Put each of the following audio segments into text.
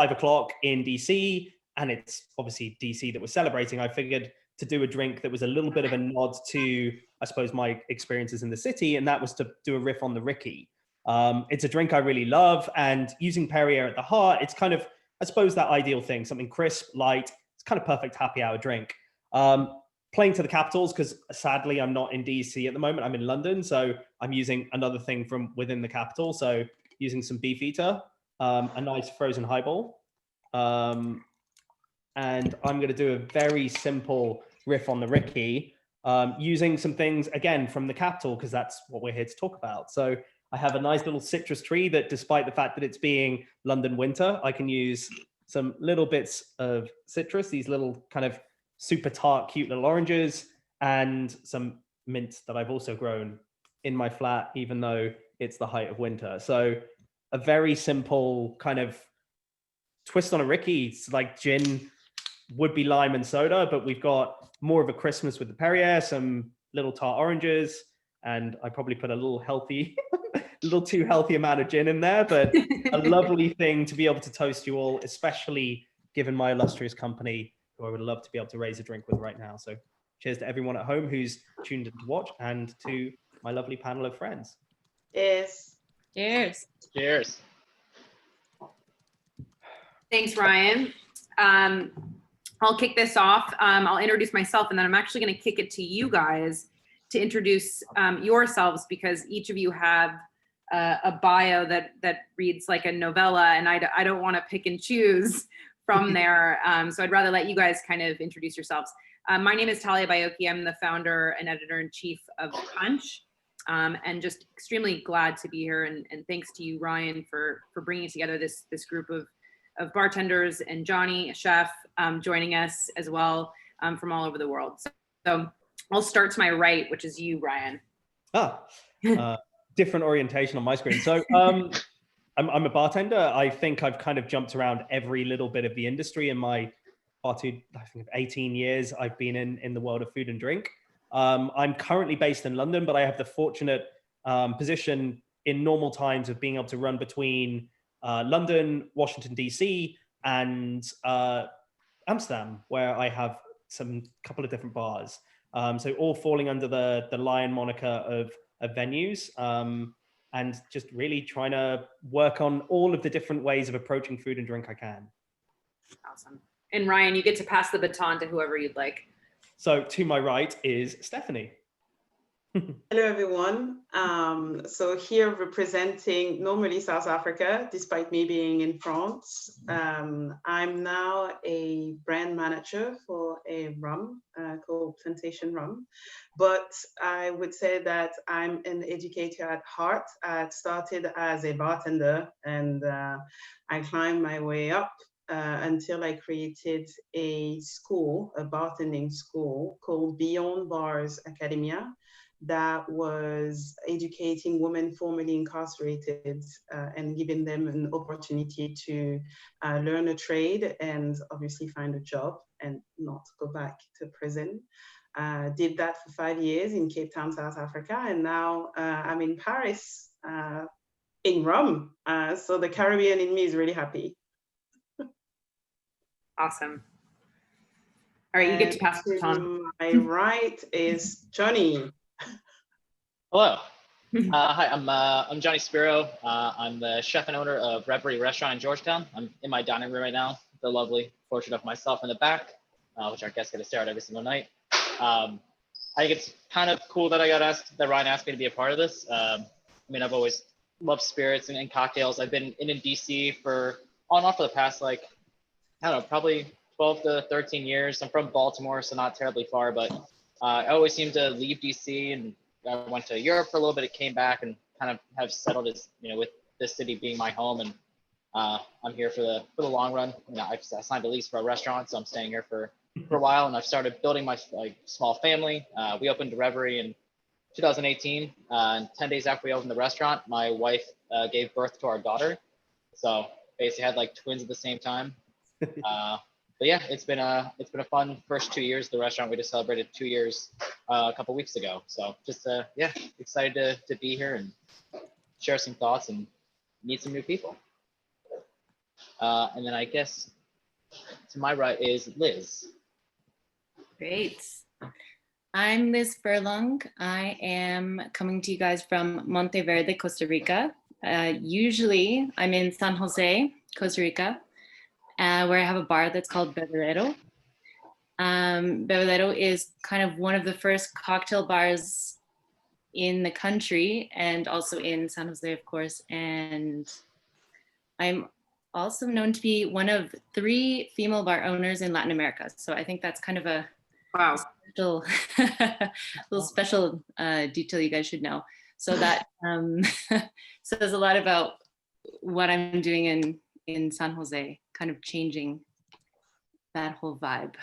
5 o'clock in DC, and it's obviously DC that we're celebrating. I figured to do a drink that was a little bit of a nod to, I suppose, my experiences in the city, and that was to do a riff on the Ricky. It's a drink I really love, and using Perrier at the heart, it's kind of, I suppose, that ideal thing, something crisp, light. It's kind of perfect happy hour drink. Playing to the capitals, because sadly I'm not in DC at the moment, I'm in London, so I'm using another thing from within the capital. So using some Beefeater, a nice frozen highball, and I'm going to do a very simple riff on the Ricky, using some things again from the capital, because that's what we're here to talk about. So I have a nice little citrus tree that, despite the fact that it's being London winter, I can use some little bits of citrus, these little kind of super tart, cute little oranges, and some mint that I've also grown in my flat, even though it's the height of winter. So a very simple kind of twist on a Ricky. It's like gin would be lime and soda, but we've got more of a Christmas with the Perrier, some little tart oranges, and I probably put a little healthy, a little too healthy amount of gin in there, but a lovely thing to be able to toast you all, especially given my illustrious company, who I would love to be able to raise a drink with right now. So cheers to everyone at home who's tuned in to watch, and to my lovely panel of friends. Yes. Cheers. Cheers. Thanks, Ryan. I'll kick this off. I'll introduce myself, and then I'm actually going to kick it to you guys to introduce yourselves, because each of you have a bio that reads like a novella, and I don't want to pick and choose from there. So I'd rather let you guys kind of introduce yourselves. My name is Talia Baiocchi. I'm the founder and editor-in-chief of Punch, and just extremely glad to be here. And thanks to you, Ryan, for bringing together this group of bartenders, and Johnny, a chef, joining us as well, from all over the world. So I'll start to my right, which is you, Ryan. Different orientation on my screen. So I'm a bartender. I think I've kind of jumped around every little bit of the industry in my I think 18 years I've been in the world of food and drink. I'm currently based in London, but I have the fortunate position in normal times of being able to run between London, Washington, DC, and Amsterdam, where I have some couple of different bars. So all falling under the Lyan moniker of venues, and just really trying to work on all of the different ways of approaching food and drink I can. Awesome. And Ryan, you get to pass the baton to whoever you'd like. So to my right is Stephanie. Hello, everyone. So here representing normally South Africa, despite me being in France. I'm now a brand manager for a rum called Plantation Rum. But I would say that I'm an educator at heart. I started as a bartender, and I climbed my way up until I created a school, a bartending school called Beyond Bars Academia, that was educating women formerly incarcerated and giving them an opportunity to learn a trade and obviously find a job and not go back to prison. Did that for 5 years in Cape Town, South Africa, and now I'm in Paris in rum. So the Caribbean in me is really happy. Awesome. All right, you get to pass the baton. To my right is Johnny. Hello. Hi, I'm Johnny Spiro. I'm the chef and owner of Reverie Restaurant in Georgetown. I'm in my dining room right now. The lovely portrait of myself in the back, which our guests get to stare at every single night. I think it's kind of cool that Ryan asked me to be a part of this. I mean, I've always loved spirits and cocktails. I've been in DC for on and off for the past, like, I don't know, probably 12 to 13 years. I'm from Baltimore, so not terribly far, but I always seem to leave DC, and I went to Europe for a little bit. It came back and kind of have settled as, with this city being my home, and I'm here for the long run. I signed a lease for a restaurant, so I'm staying here for a while, and I've started building my small family. We opened Reverie in 2018, and 10 days after we opened the restaurant, my wife gave birth to our daughter. So basically had like twins at the same time. But yeah, it's been a fun first 2 years of the restaurant. We just celebrated 2 years a couple weeks ago. So just yeah, excited to be here and share some thoughts and meet some new people. And then I guess to my right is Liz. Great. I'm Liz Furlong. I am coming to you guys from Monteverde, Costa Rica. Usually I'm in San Jose, Costa Rica, where I have a bar that's called Bebedero. Bebedero is kind of one of the first cocktail bars in the country and also in San Jose, of course. And I'm also known to be one of 3 female bar owners in Latin America. So I think that's kind of a Wow. little special detail you guys should know. So that says a lot about what I'm doing in San Jose, kind of changing that whole vibe,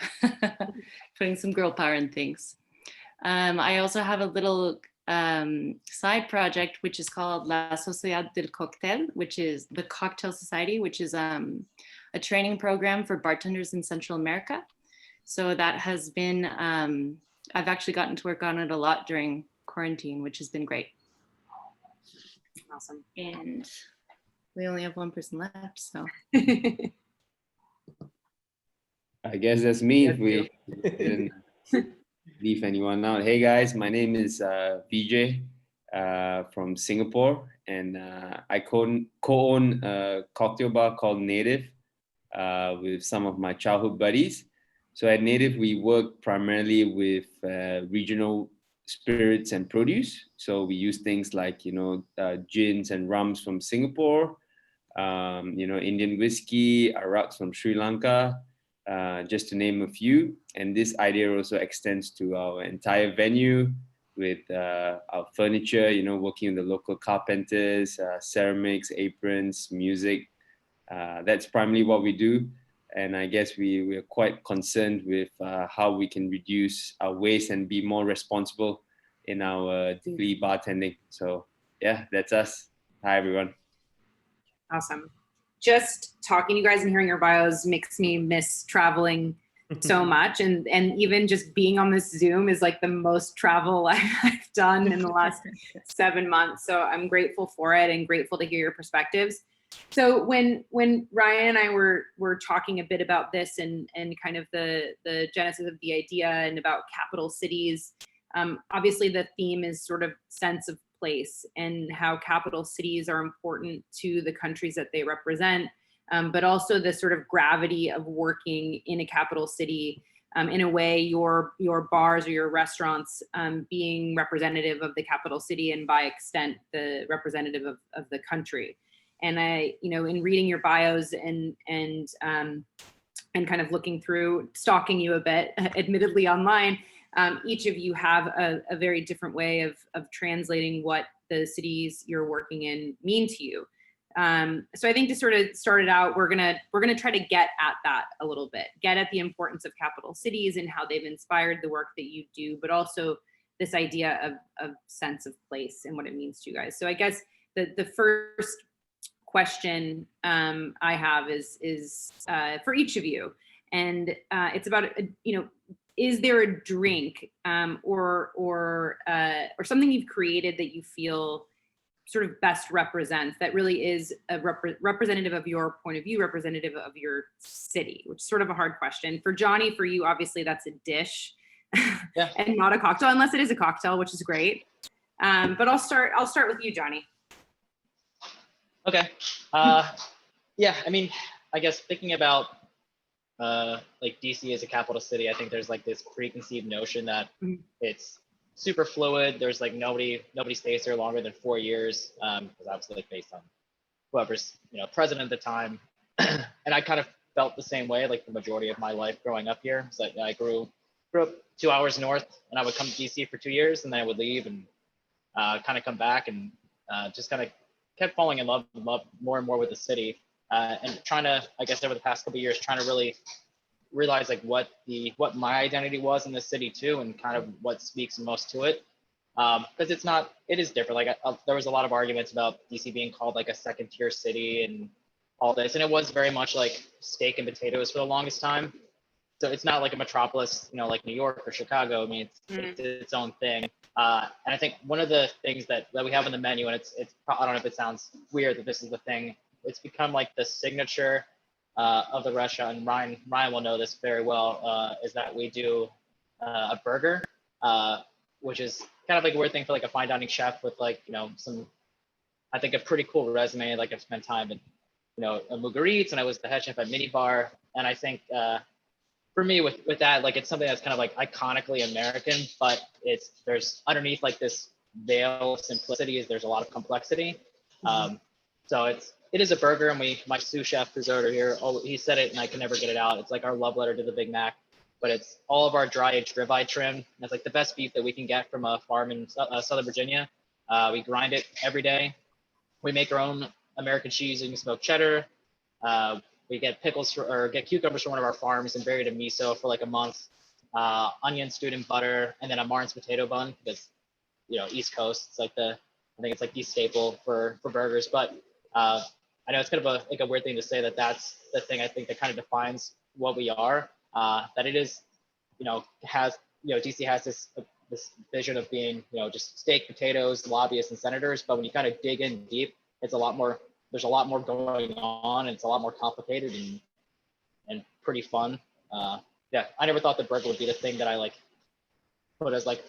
putting some girl power in things. I also have a little side project, which is called La Sociedad del Cóctel, which is the Cocktail Society, which is a training program for bartenders in Central America. So that has been, I've actually gotten to work on it a lot during quarantine, which has been great. Awesome. And we only have one person left, so. I guess that's me if we didn't leave anyone out. Hey guys, my name is VJ from Singapore, and I co-own a cocktail bar called Native with some of my childhood buddies. So at Native, we work primarily with regional spirits and produce. So we use things like, gins and rums from Singapore, Indian whiskey, araks from Sri Lanka, just to name a few. And this idea also extends to our entire venue with our furniture, working with the local carpenters, ceramics, aprons, music. That's primarily what we do. And I guess we're quite concerned with how we can reduce our waste and be more responsible in our daily bartending. So yeah, that's us. Hi, everyone. Awesome. Just talking to you guys and hearing your bios makes me miss traveling so much. And even just being on this Zoom is like the most travel I've done in the last 7 months. So I'm grateful for it and grateful to hear your perspectives. So when Ryan and I were talking a bit about this and kind of the genesis of the idea and about capital cities, obviously the theme is sort of sense of place and how capital cities are important to the countries that they represent, but also the sort of gravity of working in a capital city, in a way your bars or your restaurants being representative of the capital city and by extent the representative of the country. And I, in reading your bios and kind of looking through, stalking you a bit, admittedly online, each of you have a very different way of translating what the cities you're working in mean to you. So I think to sort of start it out, we're gonna try to get at that a little bit, get at the importance of capital cities and how they've inspired the work that you do, but also this idea of sense of place and what it means to you guys. So I guess the first question I have is for each of you, and it's about is there a drink or something you've created that you feel sort of best represents, that really is a representative of your point of view, representative of your city, which is sort of a hard question. For Johnny, for you, obviously that's a dish Yeah. and not a cocktail, unless it is a cocktail, which is great. But I'll start with you, Johnny. Okay. Yeah, I mean, I guess thinking about like DC as a capital city, I think there's like this preconceived notion that it's super fluid. There's like nobody stays there longer than 4 years, because obviously like based on whoever's president at the time. And I kind of felt the same way like the majority of my life growing up here. So I grew up 2 hours north, and I would come to DC for 2 years, and then I would leave and kind of come back, and just kind of kept falling in love more and more with the city, and trying to, I guess over the past couple of years, trying to really realize like what my identity was in the city too, and kind of what speaks most to it, because it is different. Like there was a lot of arguments about DC being called like a second tier city and all this, and it was very much like steak and potatoes for the longest time. So it's not like a metropolis, like New York or Chicago. I mean, it's its own thing. And I think one of the things that we have on the menu, and it's I don't know if it sounds weird that this is the thing it's become like the signature of the restaurant, and Ryan will know this very well, is that we do a burger, which is kind of like a weird thing for like a fine dining chef with like, you know, I think a pretty cool resume. Like I've spent time at, you know, a Mugaritz, and I was the head chef at Minibar. And I think for me with that, like it's something that's kind of like iconically American, but there's underneath like this veil of simplicity, there's a lot of complexity. So it is a burger, and my sous chef Preserver here, he said it and I can never get it out. It's like our love letter to the Big Mac, but it's all of our dry aged ribeye trim. And it's like the best beef that we can get from a farm in Southern Virginia. We grind it every day. We make our own American cheese and smoked cheddar. We get pickles or get cucumbers from one of our farms and bury it in miso for like a month. Onion stewed in butter, and then a Martin's potato bun, because, you know, East Coast, it's like I think it's like the staple for burgers. But I know it's kind of a weird thing to say, that's the thing I think that kind of defines what we are. That it is, you know, DC has this vision of being, you know, just steak, potatoes, lobbyists, and senators. But when you kind of dig in deep, there's a lot more going on, and it's a lot more complicated and pretty fun. Yeah, I never thought the burger would be the thing that I like put as like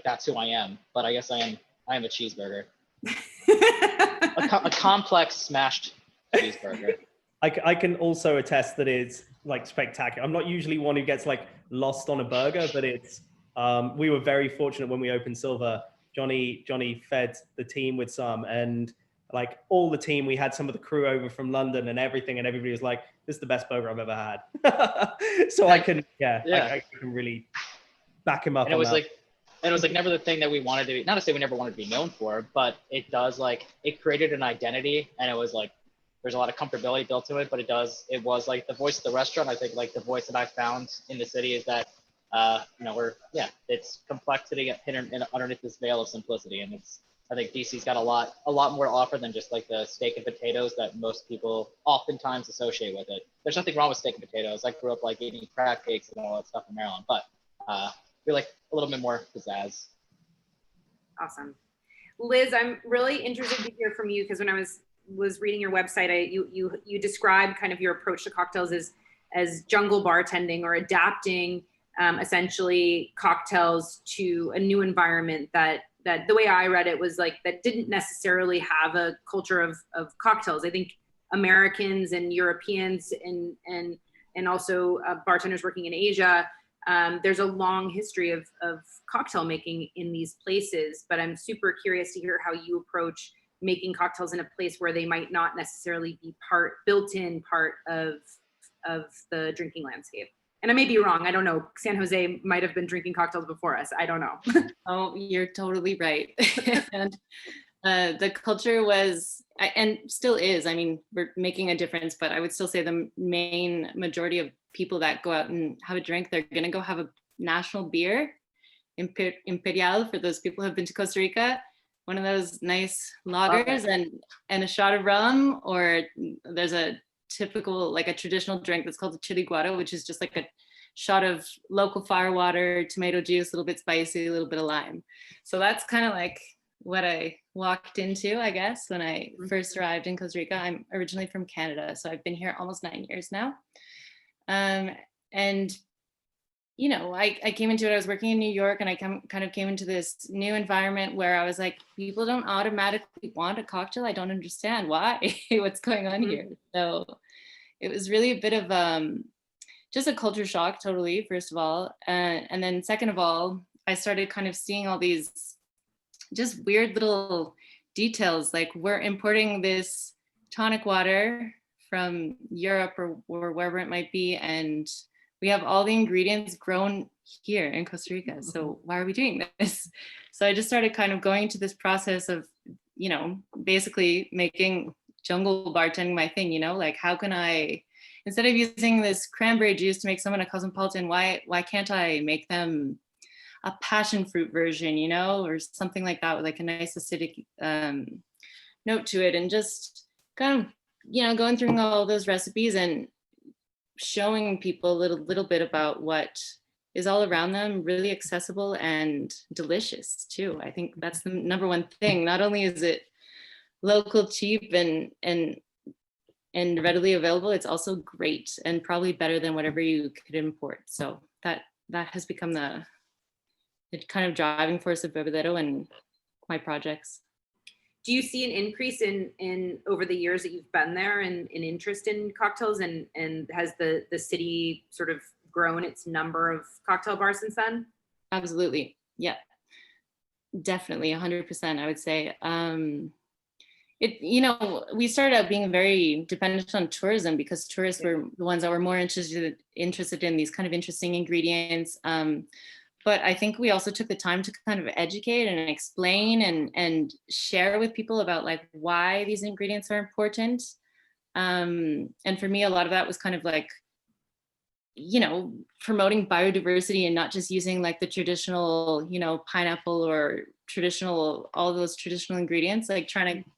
that's who I am. But I guess I am a cheeseburger. a complex smashed cheeseburger. I can also attest that it's like spectacular. I'm not usually one who gets like lost on a burger, but it's we were very fortunate when we opened Silver. Johnny fed the team with some, and like all the team, we had some of the crew over from London and everything, and everybody was like, "This is the best burger I've ever had." So I can I can really back him up. And it was like never the thing that we wanted to be, not to say we never wanted to be known for, but it does, like, it created an identity, and it was like, there's a lot of comfortability built to it, but it was like the voice of the restaurant. I think like the voice that I found in the city is that, you know, it's complexity hidden underneath this veil of simplicity. And I think DC's got a lot more to offer than just like the steak and potatoes that most people oftentimes associate with it. There's nothing wrong with steak and potatoes. I grew up like eating crab cakes and all that stuff in Maryland, but we're like a little bit more pizzazz. Awesome. Liz, I'm really interested to hear from you, because when I was reading your website, you described kind of your approach to cocktails as jungle bartending, or adapting essentially cocktails to a new environment that the way I read it was like that didn't necessarily have a culture of cocktails. I think Americans and Europeans and also bartenders working in Asia, there's a long history of cocktail making in these places, but I'm super curious to hear how you approach making cocktails in a place where they might not necessarily be built-in part of the drinking landscape. And I may be wrong. I don't know. San Jose might have been drinking cocktails before us. I don't know. Oh, you're totally right. And the culture was, and still is, I mean, we're making a difference, but I would still say the main majority of people that go out and have a drink, they're going to go have a national beer, Imperial, for those people who have been to Costa Rica, one of those nice lagers, and a shot of rum, or there's a typical, like a traditional drink that's called the Chetiyawardana, which is just like a shot of local fire water, tomato juice, a little bit spicy, a little bit of lime. So that's kind of like what I walked into, I guess, when I first arrived in Costa Rica. I'm originally from Canada, so I've been here almost 9 years now. And, you know, I came into it, I was working in New York, and I kind of came into this new environment where I was like, people don't automatically want a cocktail. I don't understand why, what's going on here. So it was really a bit of just a culture shock, totally, first of all. And then second of all, I started kind of seeing all these just weird little details, like we're importing this tonic water from Europe or wherever it might be, and we have all the ingredients grown here in Costa Rica. So why are we doing this? So I just started kind of going to this process of, you know, basically making jungle bartending my thing, you know, like how can I, instead of using this cranberry juice to make someone a cosmopolitan, why can't I make them a passion fruit version, you know, or something like that with like a nice acidic note to it, and just kind of, you know, going through all those recipes and showing people a little bit about what is all around them, really accessible and delicious too. I think that's the number one thing. Not only is it local, cheap, and and readily available, it's also great and probably better than whatever you could import. So that has become the kind of driving force of Bebedero and my projects. Do you see an increase in over the years that you've been there in interest in cocktails, and has the city sort of grown its number of cocktail bars since then? Absolutely. Yeah, definitely 100%, I would say. We started out being very dependent on tourism because tourists were the ones that were more interested in these kind of interesting ingredients. But I think we also took the time to kind of educate and explain and share with people about like why these ingredients are important. And for me, a lot of that was kind of like, promoting biodiversity and not just using like the traditional, pineapple or all those traditional ingredients, like trying to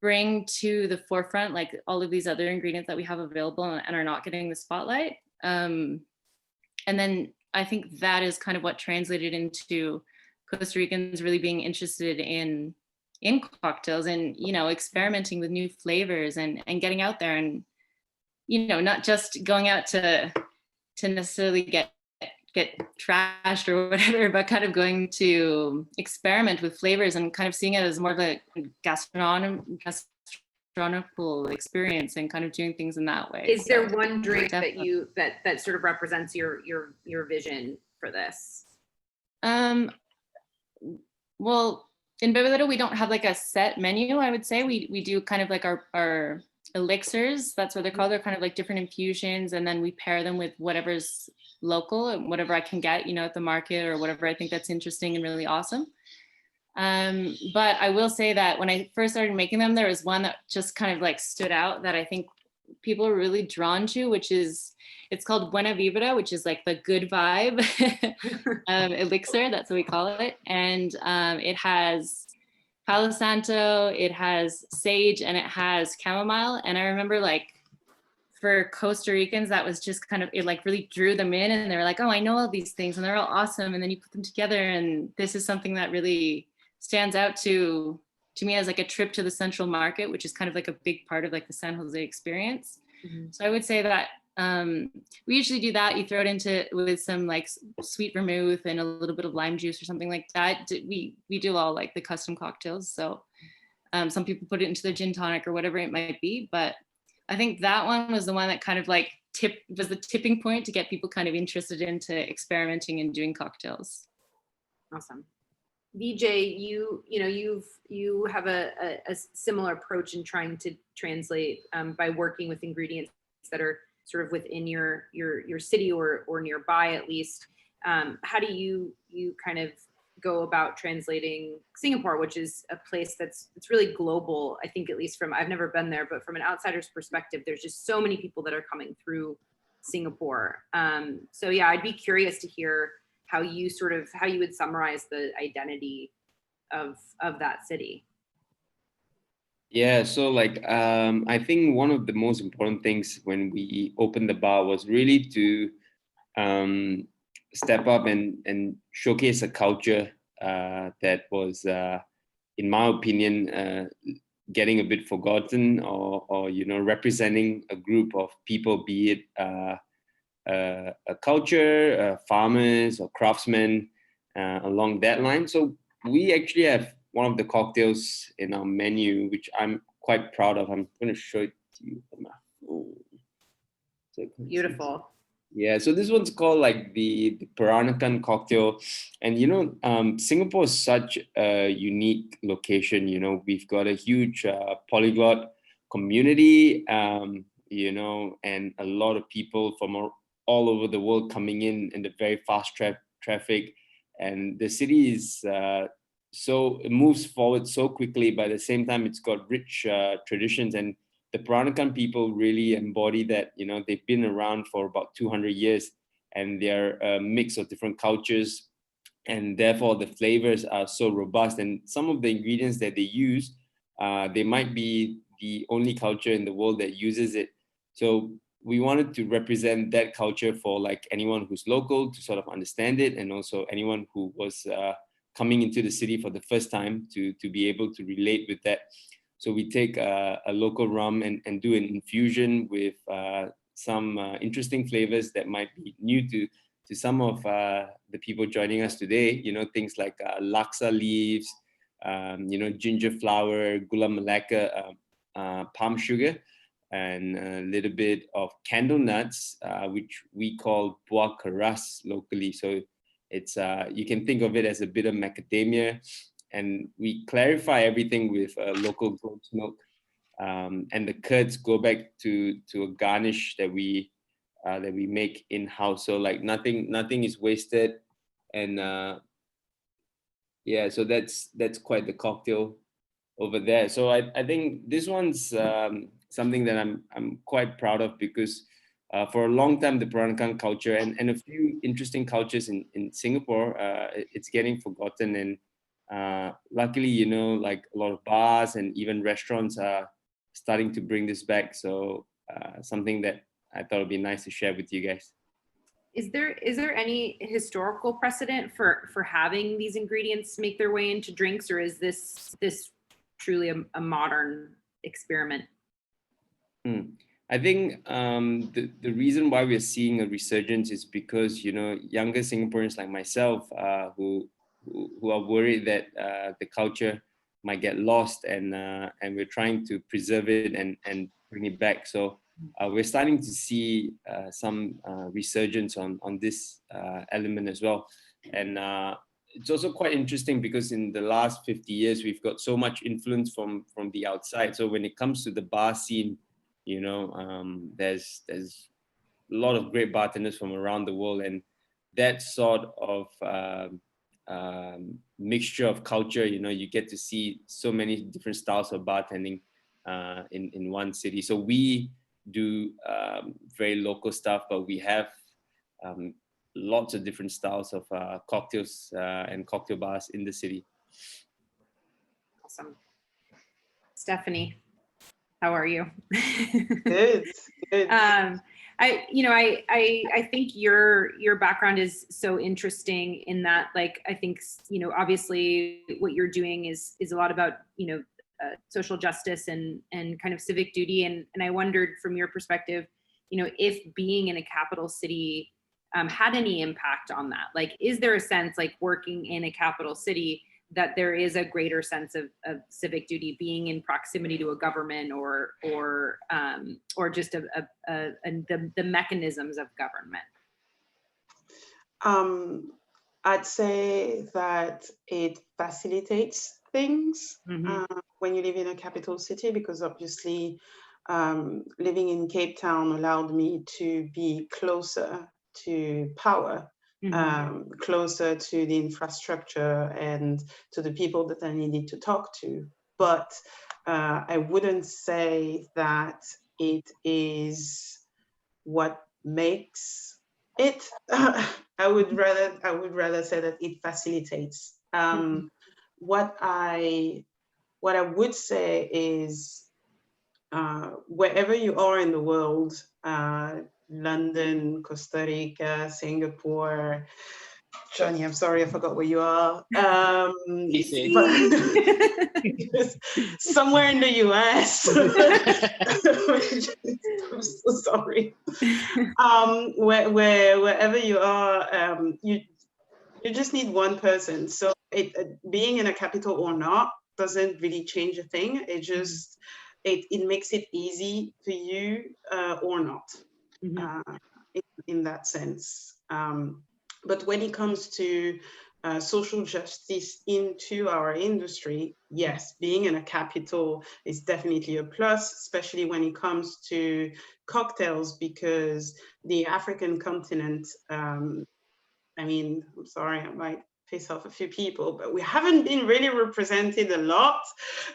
bring to the forefront like all of these other ingredients that we have available and are not getting the spotlight. And then I think that is kind of what translated into Costa Ricans really being interested in cocktails and, experimenting with new flavors and getting out there and, not just going out to necessarily get trashed or whatever, but kind of going to experiment with flavors and kind of seeing it as more of a gastronomical experience and kind of doing things in that way. Is there one drink that sort of represents your vision for this? Well, in Bebedero, we don't have like a set menu, I would say. We do kind of like our elixirs, that's what they're called. They're kind of like different infusions, and then we pair them with whatever's local and whatever I can get, at the market, or whatever I think that's interesting and really awesome. But I will say that when I first started making them, there was one that just kind of like stood out that I think people are really drawn to, it's called Buena Vibra, which is like the good vibe elixir, that's what we call it. And it has Palo Santo, it has sage, and it has chamomile. And I remember like for Costa Ricans, that was just kind of, it like really drew them in, and they were like, oh, I know all these things and they're all awesome. And then you put them together, and this is something that really stands out to me as like a trip to the Central Market, which is kind of like a big part of like the San Jose experience. Mm-hmm. So I would say that we usually do that. You throw it with some like sweet vermouth and a little bit of lime juice or something like that. We do all like the custom cocktails. So some people put it into their gin tonic or whatever it might be. But I think that one was the one that kind of like was the tipping point to get people kind of interested into experimenting and doing cocktails. Awesome. Vijay, you have a similar approach in trying to translate by working with ingredients that are sort of within your city or nearby at least. How do you kind of go about translating Singapore, which is a place it's really global? I think, at least I've never been there, but from an outsider's perspective, there's just so many people that are coming through Singapore. So yeah, I'd be curious to hear how you would summarize the identity of that city. Yeah, so like I think one of the most important things when we opened the bar was really to step up and showcase a culture that was, in my opinion, getting a bit forgotten, or representing a group of people, be it a culture, farmers or craftsmen, along that line. So we actually have one of the cocktails in our menu, which I'm quite proud of. I'm going to show it to you on my phone. So beautiful. Yeah, so this one's called like the Peranakan cocktail. And Singapore is such a unique location. We've got a huge polyglot community, and a lot of people from all over the world coming in the very fast traffic. And the city is so it moves forward so quickly, but at the same time it's got rich traditions, and the Peranakan people really embody that. They've been around for about 200 years, and they're a mix of different cultures, and therefore the flavors are so robust. And some of the ingredients that they use, they might be the only culture in the world that uses it. So we wanted to represent that culture for like anyone who's local to sort of understand it, and also anyone who was coming into the city for the first time to be able to relate with that. So we take a local rum and do an infusion with some interesting flavors that might be new to some of the people joining us today. You know, things like laksa leaves, you know, ginger flower, gula melaka, palm sugar, and a little bit of candle nuts, which we call buah keras locally. So it's you can think of it as a bit of macadamia, and we clarify everything with local goat's milk, and the curds go back to a garnish that we make in house. So like nothing is wasted, and yeah, so that's quite the cocktail over there. So I think this one's something that I'm quite proud of, because for a long time the Peranakan culture and a few interesting cultures in Singapore, it's getting forgotten, and luckily, you know, like a lot of bars and even restaurants are starting to bring this back. So something that I thought would be nice to share with you guys. Is there any historical precedent for having these ingredients make their way into drinks, or is this truly a modern experiment? I think the reason why we're seeing a resurgence is because, you know, younger Singaporeans like myself who are worried that the culture might get lost, and we're trying to preserve it and bring it back. So we're starting to see some resurgence on this element as well. And it's also quite interesting because in the last 50 years, we've got so much influence from the outside. So when it comes to the bar scene, you know, there's a lot of great bartenders from around the world, and that sort of mixture of culture, you know, you get to see so many different styles of bartending in one city. So we do very local stuff, but we have lots of different styles of cocktails and cocktail bars in the city. Awesome. Stephanie, how are you? Good. I think your background is so interesting in that, like, I think, you know, obviously what you're doing is a lot about, you know, social justice and kind of civic duty. And I wondered from your perspective, you know, if being in a capital city had any impact on that. Like, is there a sense, like, working in a capital city, that there is a greater sense of civic duty, being in proximity to a government or just the mechanisms of government? I'd say that it facilitates things when you live in a capital city, because obviously living in Cape Town allowed me to be closer to power. Closer to the infrastructure and to the people that I needed to talk to. But I wouldn't say that it is what makes it. I would rather say that it facilitates. What I would say is wherever you are in the world, London, Costa Rica, Singapore. Johnny, I'm sorry, I forgot where you are. Somewhere in the US. I'm so sorry. Wherever you are, you just need one person. So being in a capital or not doesn't really change a thing. It just it makes it easy for you or not. In that sense. But when it comes to social justice into our industry, yes, being in a capital is definitely a plus, especially when it comes to cocktails, because the African continent, I mean, I'm sorry, I might piss off a few people, but we haven't been really represented a lot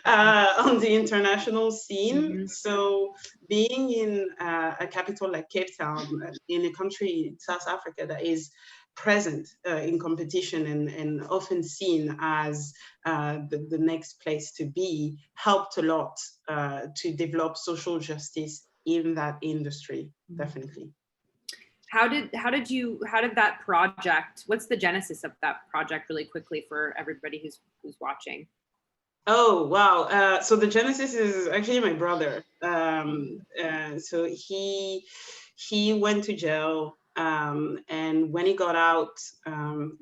on the international scene. So being in a capital like Cape Town, in a country, South Africa, that is present in competition and often seen as the next place to be, helped a lot to develop social justice in that industry, definitely. How did that project, what's the genesis of that project, really quickly, for everybody who's watching? Oh, wow. So the genesis is actually my brother. So he went to jail. And when he got out,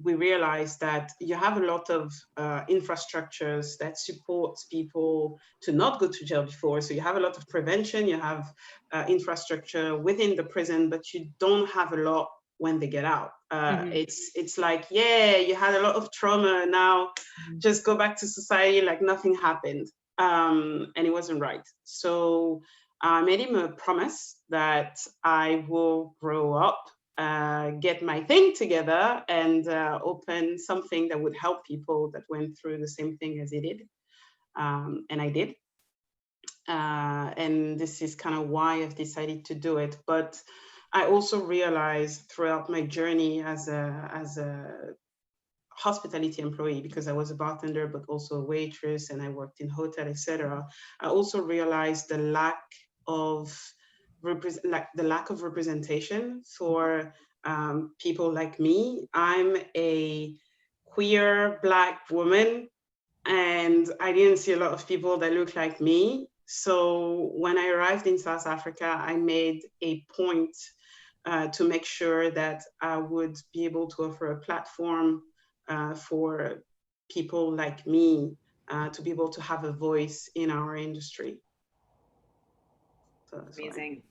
we realized that you have a lot of infrastructures that supports people to not go to jail before. So you have a lot of prevention, you have infrastructure within the prison, but you don't have a lot when they get out. It's like, yeah, you had a lot of trauma, now just go back to society like nothing happened. And it wasn't right. So I made him a promise that I will grow up, get my thing together, and open something that would help people that went through the same thing as he did. And I did. And this is kind of why I've decided to do it. But I also realized throughout my journey as a hospitality employee, because I was a bartender, but also a waitress, and I worked in hotel, etc. I also realized the lack of representation for people like me. I'm a queer Black woman, and I didn't see a lot of people that look like me. So when I arrived in South Africa, I made a point to make sure that I would be able to offer a platform for people like me to be able to have a voice in our industry. So amazing.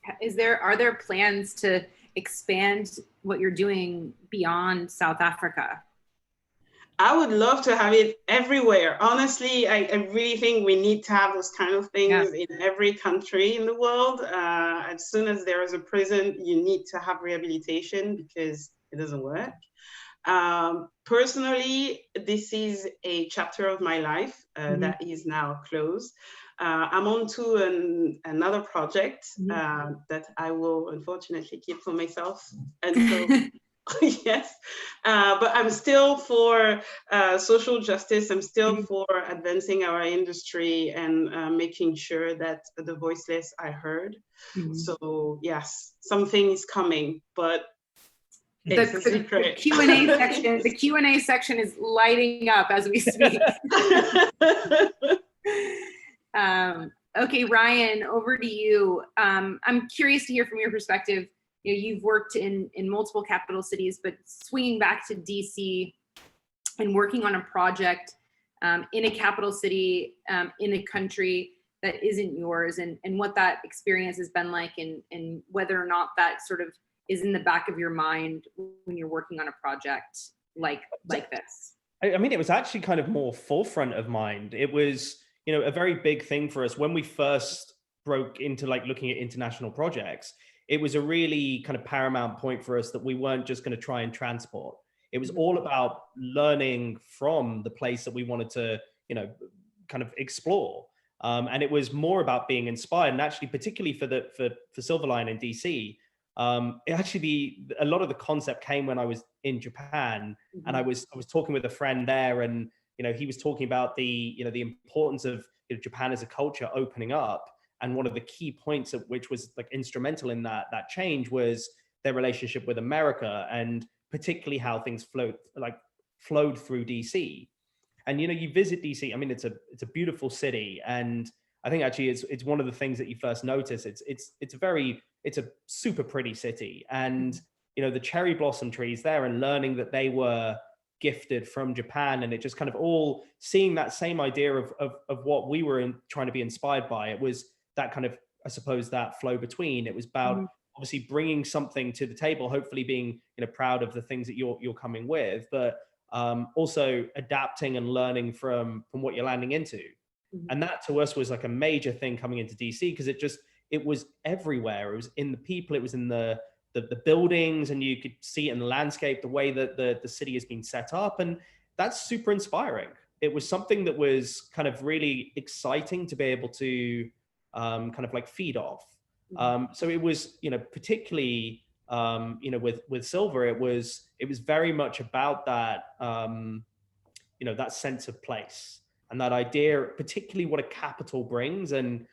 Are there plans to expand what you're doing beyond South Africa? I would love to have it everywhere. Honestly, I really think we need to have those kind of things in every country in the world. As soon as there is a prison, you need to have rehabilitation because it doesn't work. Personally, this is a chapter of my life that is now closed. I'm on to another project that I will unfortunately keep for myself until yes, but I'm still for social justice. I'm still for advancing our industry and making sure that the voiceless are heard. So yes, something is coming, but the Q&A section. The Q&A section is lighting up as we speak. Okay, Ryan, over to you. I'm curious to hear from your perspective. You know, you've worked in multiple capital cities, but swinging back to DC and working on a project in a capital city in a country that isn't yours, and what that experience has been like, and whether or not that sort of is in the back of your mind when you're working on a project like this. I mean, it was actually kind of more forefront of mind. It was, you know, a very big thing for us when we first broke into like looking at international projects. It was a really kind of paramount point for us that we weren't just going to try and transport. It was all about learning from the place that we wanted to, you know, kind of explore. And it was more about being inspired. And actually, particularly for SilverLyan in DC, a lot of the concept came when I was in Japan, and I was talking with a friend there, and you know, he was talking about the importance of Japan as a culture opening up. And one of the key points of which was like instrumental in that change was their relationship with America, and particularly how things flowed through DC. And you know, you visit DC. I mean, it's a beautiful city, and I think actually it's one of the things that you first notice. It's a super pretty city, and you know, the cherry blossom trees there, and learning that they were gifted from Japan, and it just kind of all seeing that same idea of what we were trying to be inspired by. It was that kind of, I suppose, that flow between. It was about obviously bringing something to the table, hopefully being, you know, proud of the things that you're coming with, but also adapting and learning from what you're landing into. And that to us was like a major thing coming into DC, because it was everywhere. It was in the people, it was in the buildings, and you could see it in the landscape, the way that the city has been set up. And that's super inspiring. It was something that was kind of really exciting to be able to kind of like feed off. So it was, you know, particularly, you know, with Silver, it was very much about that, you know, that sense of place and that idea, particularly what a capital brings, and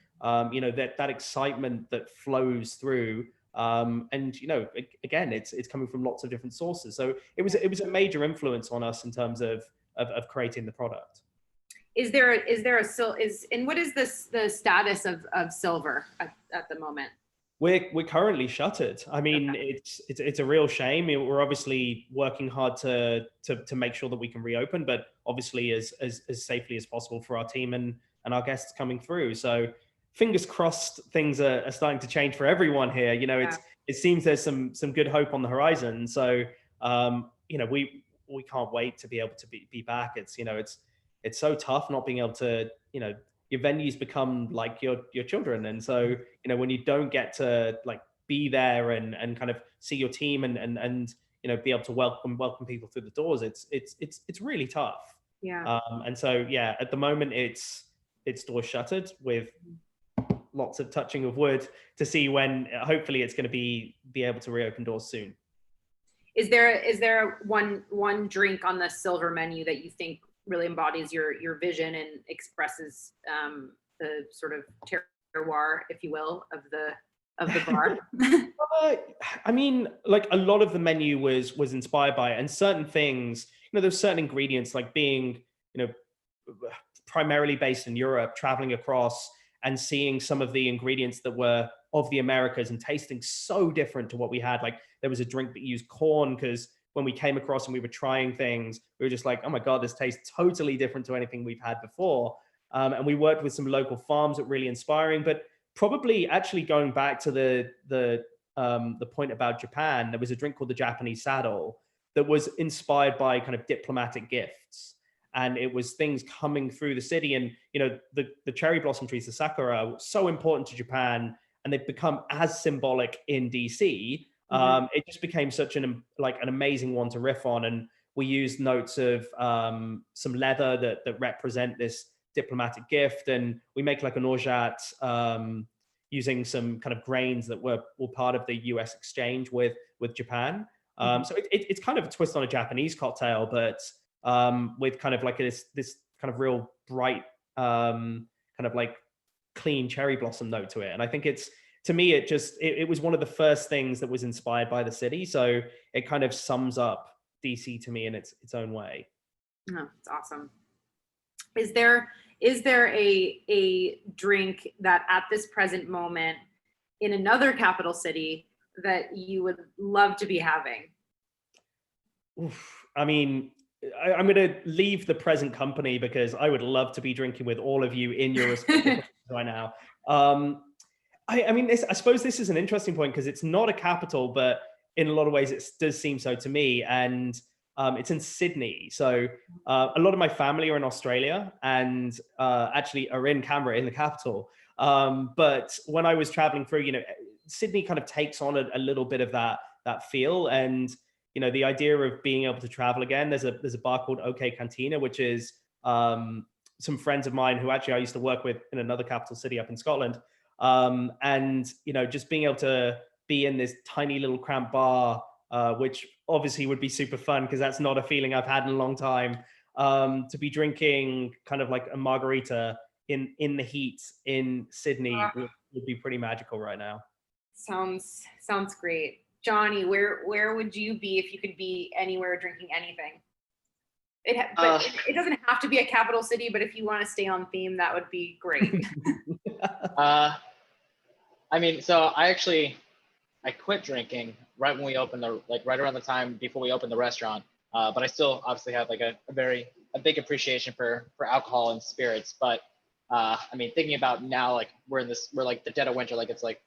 you know, that excitement that flows through. And you know, again, it's coming from lots of different sources. So it was a major influence on us in terms of creating the product. Is there and what is the status of Silver at the moment? We're currently shuttered. I mean, Okay. it's a real shame. We're obviously working hard to make sure that we can reopen, but obviously as safely as possible for our team and our guests coming through. So fingers crossed, things are starting to change for everyone here. You know, it seems there's some good hope on the horizon. So you know, we can't wait to be able to be back. It's, you know, it's so tough not being able to, you know, your venues become like your children. And so, you know, when you don't get to like be there and kind of see your team and you know, be able to welcome people through the doors, it's really tough. Yeah. And so, yeah, at the moment it's doors shuttered with lots of touching of wood to see when hopefully it's going to be able to reopen doors soon. Is there one drink on the Silver menu that you think really embodies your vision and expresses the sort of terroir, if you will, of the bar? I mean, like a lot of the menu was inspired by it, and certain things, you know, there's certain ingredients, like being, you know, primarily based in Europe, traveling across and seeing some of the ingredients that were of the Americas and tasting so different to what we had. Like there was a drink that used corn, because when we came across and we were trying things, we were just like, oh my God, this tastes totally different to anything we've had before. And we worked with some local farms that were really inspiring. But probably actually going back to the point about Japan, there was a drink called the Japanese saddle that was inspired by kind of diplomatic gifts. And it was things coming through the city. And, you know, the cherry blossom trees, the sakura, are so important to Japan, and they've become as symbolic in DC. It just became such an amazing one to riff on. And we used notes of some leather that represent this diplomatic gift. And we make like an orgeat using some kind of grains that were all part of the US exchange with Japan. So it's kind of a twist on a Japanese cocktail, but with kind of like this kind of real bright, kind of like clean cherry blossom note to it. And I think to me, it was one of the first things that was inspired by the city. So it kind of sums up DC to me in its own way. Oh, it's awesome. Is there a drink that at this present moment in another capital city that you would love to be having? Oof. I mean, I'm going to leave the present company because I would love to be drinking with all of you in your respective right now. I mean, I suppose this is an interesting point because it's not a capital, but in a lot of ways it does seem so to me. And it's in Sydney. So a lot of my family are in Australia and actually are in Canberra, in the capital. But when I was traveling through, you know, Sydney kind of takes on a little bit of that feel. And, you know, the idea of being able to travel again, there's a bar called OK Cantina, which is some friends of mine who actually I used to work with in another capital city up in Scotland. And, you know, just being able to be in this tiny little cramped bar, which obviously would be super fun because that's not a feeling I've had in a long time, to be drinking kind of like a margarita in the heat in Sydney would be pretty magical right now. Sounds great. Johnny, where would you be if you could be anywhere drinking anything? It doesn't have to be a capital city, but if you want to stay on theme, that would be great. I mean, so I quit drinking right when we opened right around the time before we opened the restaurant. But I still obviously have like a big appreciation for alcohol and spirits. But I mean, thinking about now, like we're like the dead of winter, like it's like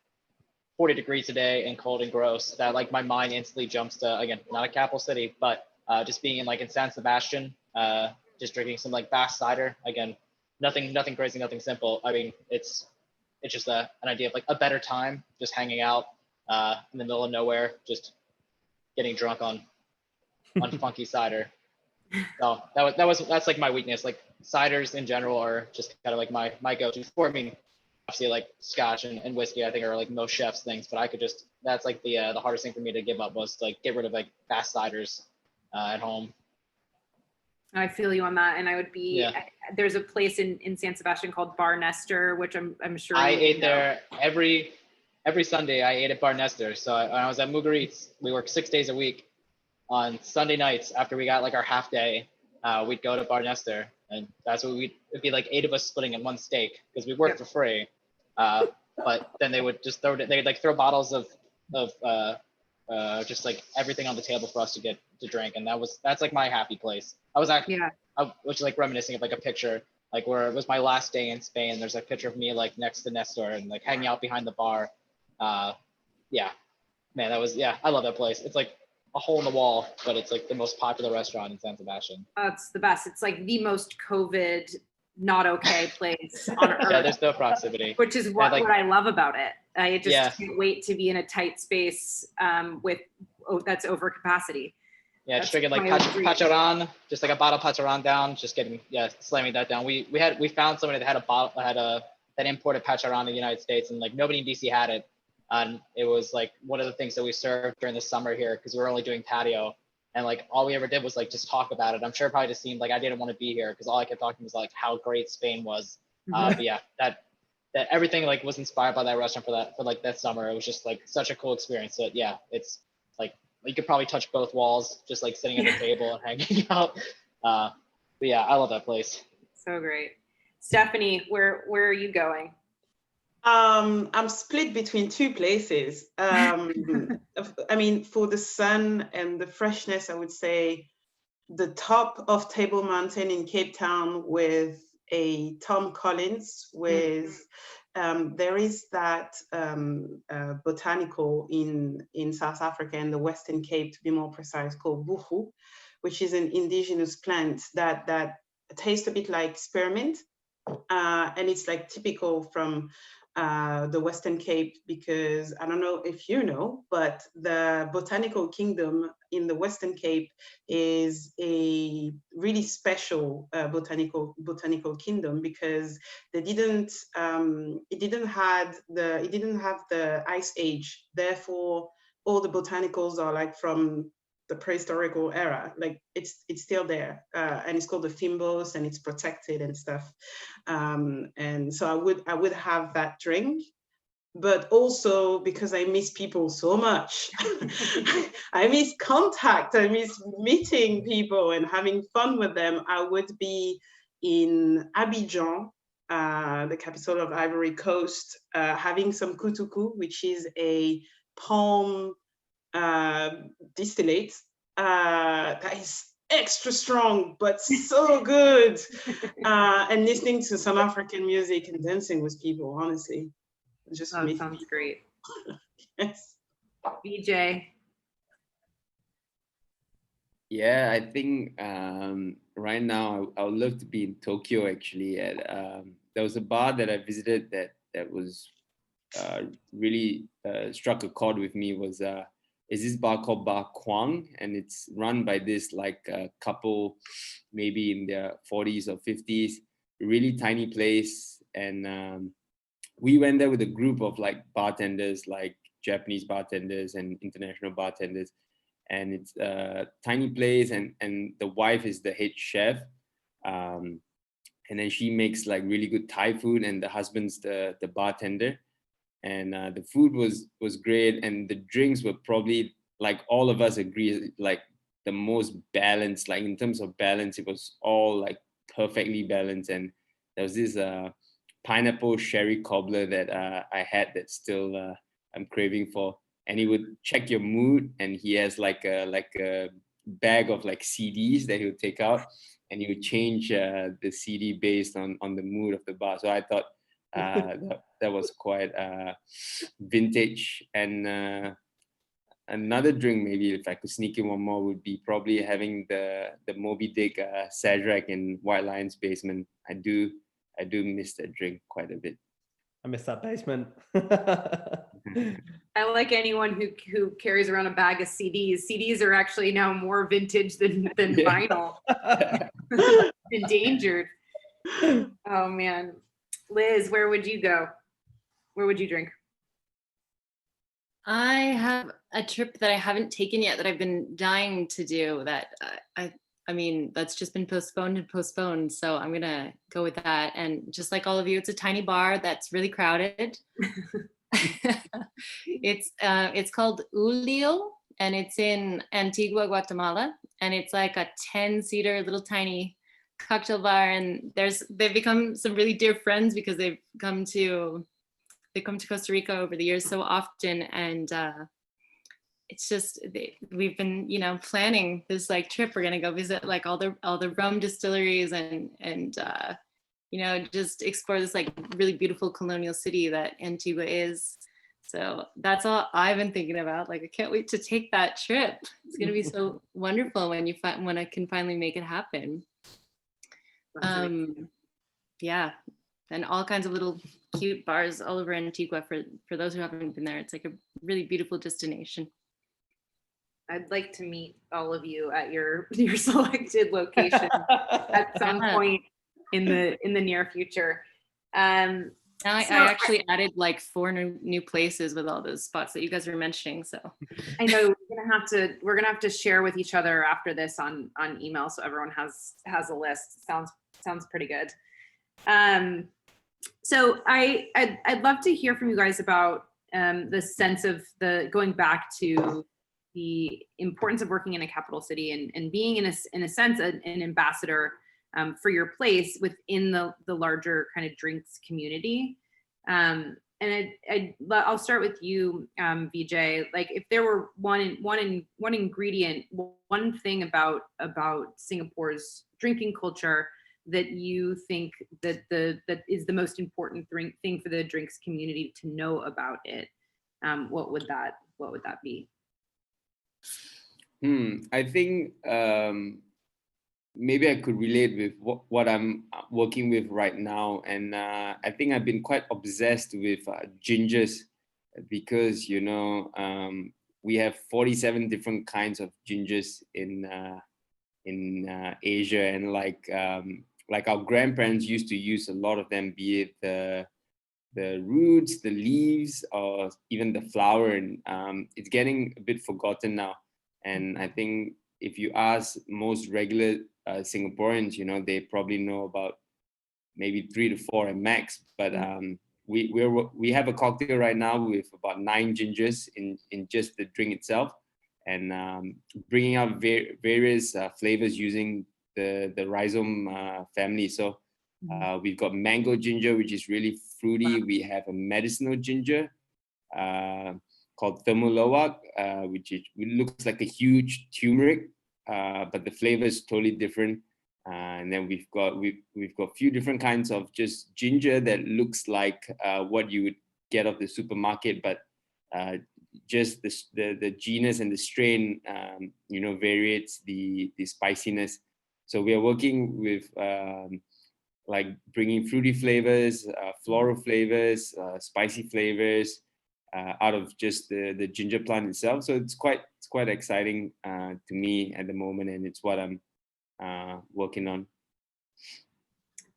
40 degrees today and cold and gross, that like my mind instantly jumps to, again, not a capital city, but just being in San Sebastian, just drinking some like Basque cider. Again, nothing crazy, nothing simple. I mean, it's just an idea of like a better time, just hanging out in the middle of nowhere, just getting drunk on funky cider. So that's like my weakness. Like ciders in general are just kind of like my go-to. For me, obviously like Scotch and whiskey, I think are like most chefs' things. But that's like the hardest thing for me to give up was to like get rid of like Basque ciders at home. I feel you on that, and I would be. Yeah. There's a place in San Sebastian called Bar Nestor, which I'm sure I ate there every Sunday. I ate at Bar Nestor. So when I was at Mugaritz, we worked 6 days a week. On Sunday nights, after we got like our half day, we'd go to Bar Nestor, and that's what it'd be like 8 of us splitting in one steak because we worked for free. But then they would just they'd like throw bottles of just like everything on the table for us to get to drink, and that's like my happy place. I was actually, which is like reminiscing of like a picture, like where it was my last day in Spain. There's a picture of me like next to Nestor and like hanging out behind the bar. Yeah, man, I love that place. It's like a hole in the wall, but it's like the most popular restaurant in San Sebastian. It's the best. It's like the most COVID not okay place on earth. Yeah, there's no proximity. Which is what I love about it. I just can't wait to be in a tight space that's over capacity. Yeah, just drinking like Pacharan, just like a bottle of Pacharan down, just slamming that down. We found somebody that had that imported Pacharan in the United States, and like nobody in DC had it. And it was like one of the things that we served during the summer here because we were only doing patio. And like all we ever did was like just talk about it. I'm sure it probably just seemed like I didn't want to be here because all I kept talking was like how great Spain was. But yeah, that everything like was inspired by that restaurant for like that summer. It was just like such a cool experience. So yeah, it's like you could probably touch both walls just like sitting at the table and hanging out. But yeah, I love that place. So great. Stephanie, where are you going? I'm split between 2 places. I mean, for the sun and the freshness, I would say the top of Table Mountain in Cape Town with a Tom Collins with, there is that botanical in South Africa and the Western Cape, to be more precise, called buchu, which is an indigenous plant that tastes a bit like spearmint. And it's like typical from the Western Cape, because I don't know if you know, but the botanical kingdom in the Western Cape is a really special botanical kingdom because they didn't it didn't have the ice age. Therefore, all the botanicals are like from the prehistorical era, like it's still there, and it's called the Fimbos, and it's protected and stuff. And so I would have that drink, but also because I miss people so much. I miss contact, I miss meeting people and having fun with them. I would be in Abidjan, the capital of Ivory Coast, having some kutuku, which is a palm distillate that is extra strong but so good, and listening to some African music and dancing with people. Honestly, just sounds great. Yes. BJ. Yeah, I think right now I would love to be in Tokyo. Actually, there was a bar that I visited that was really struck a chord with me. Is this bar called Bar Kwang, and it's run by this like couple, maybe in their 40s or 50s, really tiny place. And we went there with a group of like bartenders, like Japanese bartenders and international bartenders. And it's a tiny place, and the wife is the head chef. And then she makes like really good Thai food, and the husband's the bartender. And the food was great, and the drinks were probably, like all of us agree, like the most balanced. Like in terms of balance, it was all like perfectly balanced. And there was this pineapple sherry cobbler that I had that still I'm craving for. And he would check your mood, and he has like a bag of like CDs that he would take out, and he would change the CD based on the mood of the bar. So I thought that was quite vintage. And another drink, maybe if I could sneak in one more, would be probably having the Moby Dick Sazerac in White Lion's basement. I do miss that drink quite a bit. I miss that basement. I like anyone who carries around a bag of CDs. CDs are actually now more vintage than vinyl. Endangered. Oh man. Liz, where would you go? Where would you drink? I have a trip that I haven't taken yet that I've been dying to do that I mean, that's just been postponed. So I'm going to go with that. And just like all of you, it's a tiny bar that's really crowded. It's called Ulio, and it's in Antigua, Guatemala. And it's like a 10-seater little tiny cocktail bar, and they've become some really dear friends because they've come to Costa Rica over the years so often, and it's just we've been planning this like trip. We're gonna go visit like all the rum distilleries and just explore this like really beautiful colonial city that Antigua is. So that's all I've been thinking about. Like, I can't wait to take that trip. It's gonna be so wonderful when I can finally make it happen. Yeah, and all kinds of little cute bars all over Antigua for those who haven't been there. It's like a really beautiful destination. I'd like to meet all of you at your selected location at some point in the near future. Now I actually added like 4 new places with all those spots that you guys were mentioning. So I know we're gonna have to share with each other after this on email, so everyone has a list. Sounds pretty good. So I'd love to hear from you guys about the sense of going back to the importance of working in a capital city and being in a sense an ambassador for your place within the larger kind of drinks community. And I'll start with you, Vijay. Like, if there were one ingredient, one thing about Singapore's drinking culture that you think that is the most important thing for the drinks community to know about it, what would that be? I think maybe I could relate with what I'm working with right now. And I think I've been quite obsessed with gingers because, we have 47 different kinds of gingers in Asia. And like our grandparents used to use a lot of them, be it the roots, the leaves, or even the flower. And it's getting a bit forgotten now. And I think if you ask most regular Singaporeans, they probably know about maybe 3 to 4 at max. But we have a cocktail right now with about 9 gingers in just the drink itself, and bringing out various flavors using the rhizome family. So we've got mango ginger, which is really fruity. We have a medicinal ginger called Temulawak, which looks like a huge turmeric, but the flavor is totally different. And then we've got a few different kinds of just ginger that looks like what you would get off the supermarket, but just the genus and the strain, varies the spiciness. So we are working with like bringing fruity flavors, floral flavors, spicy flavors out of just the ginger plant itself. So it's quite exciting to me at the moment, and it's what I'm working on.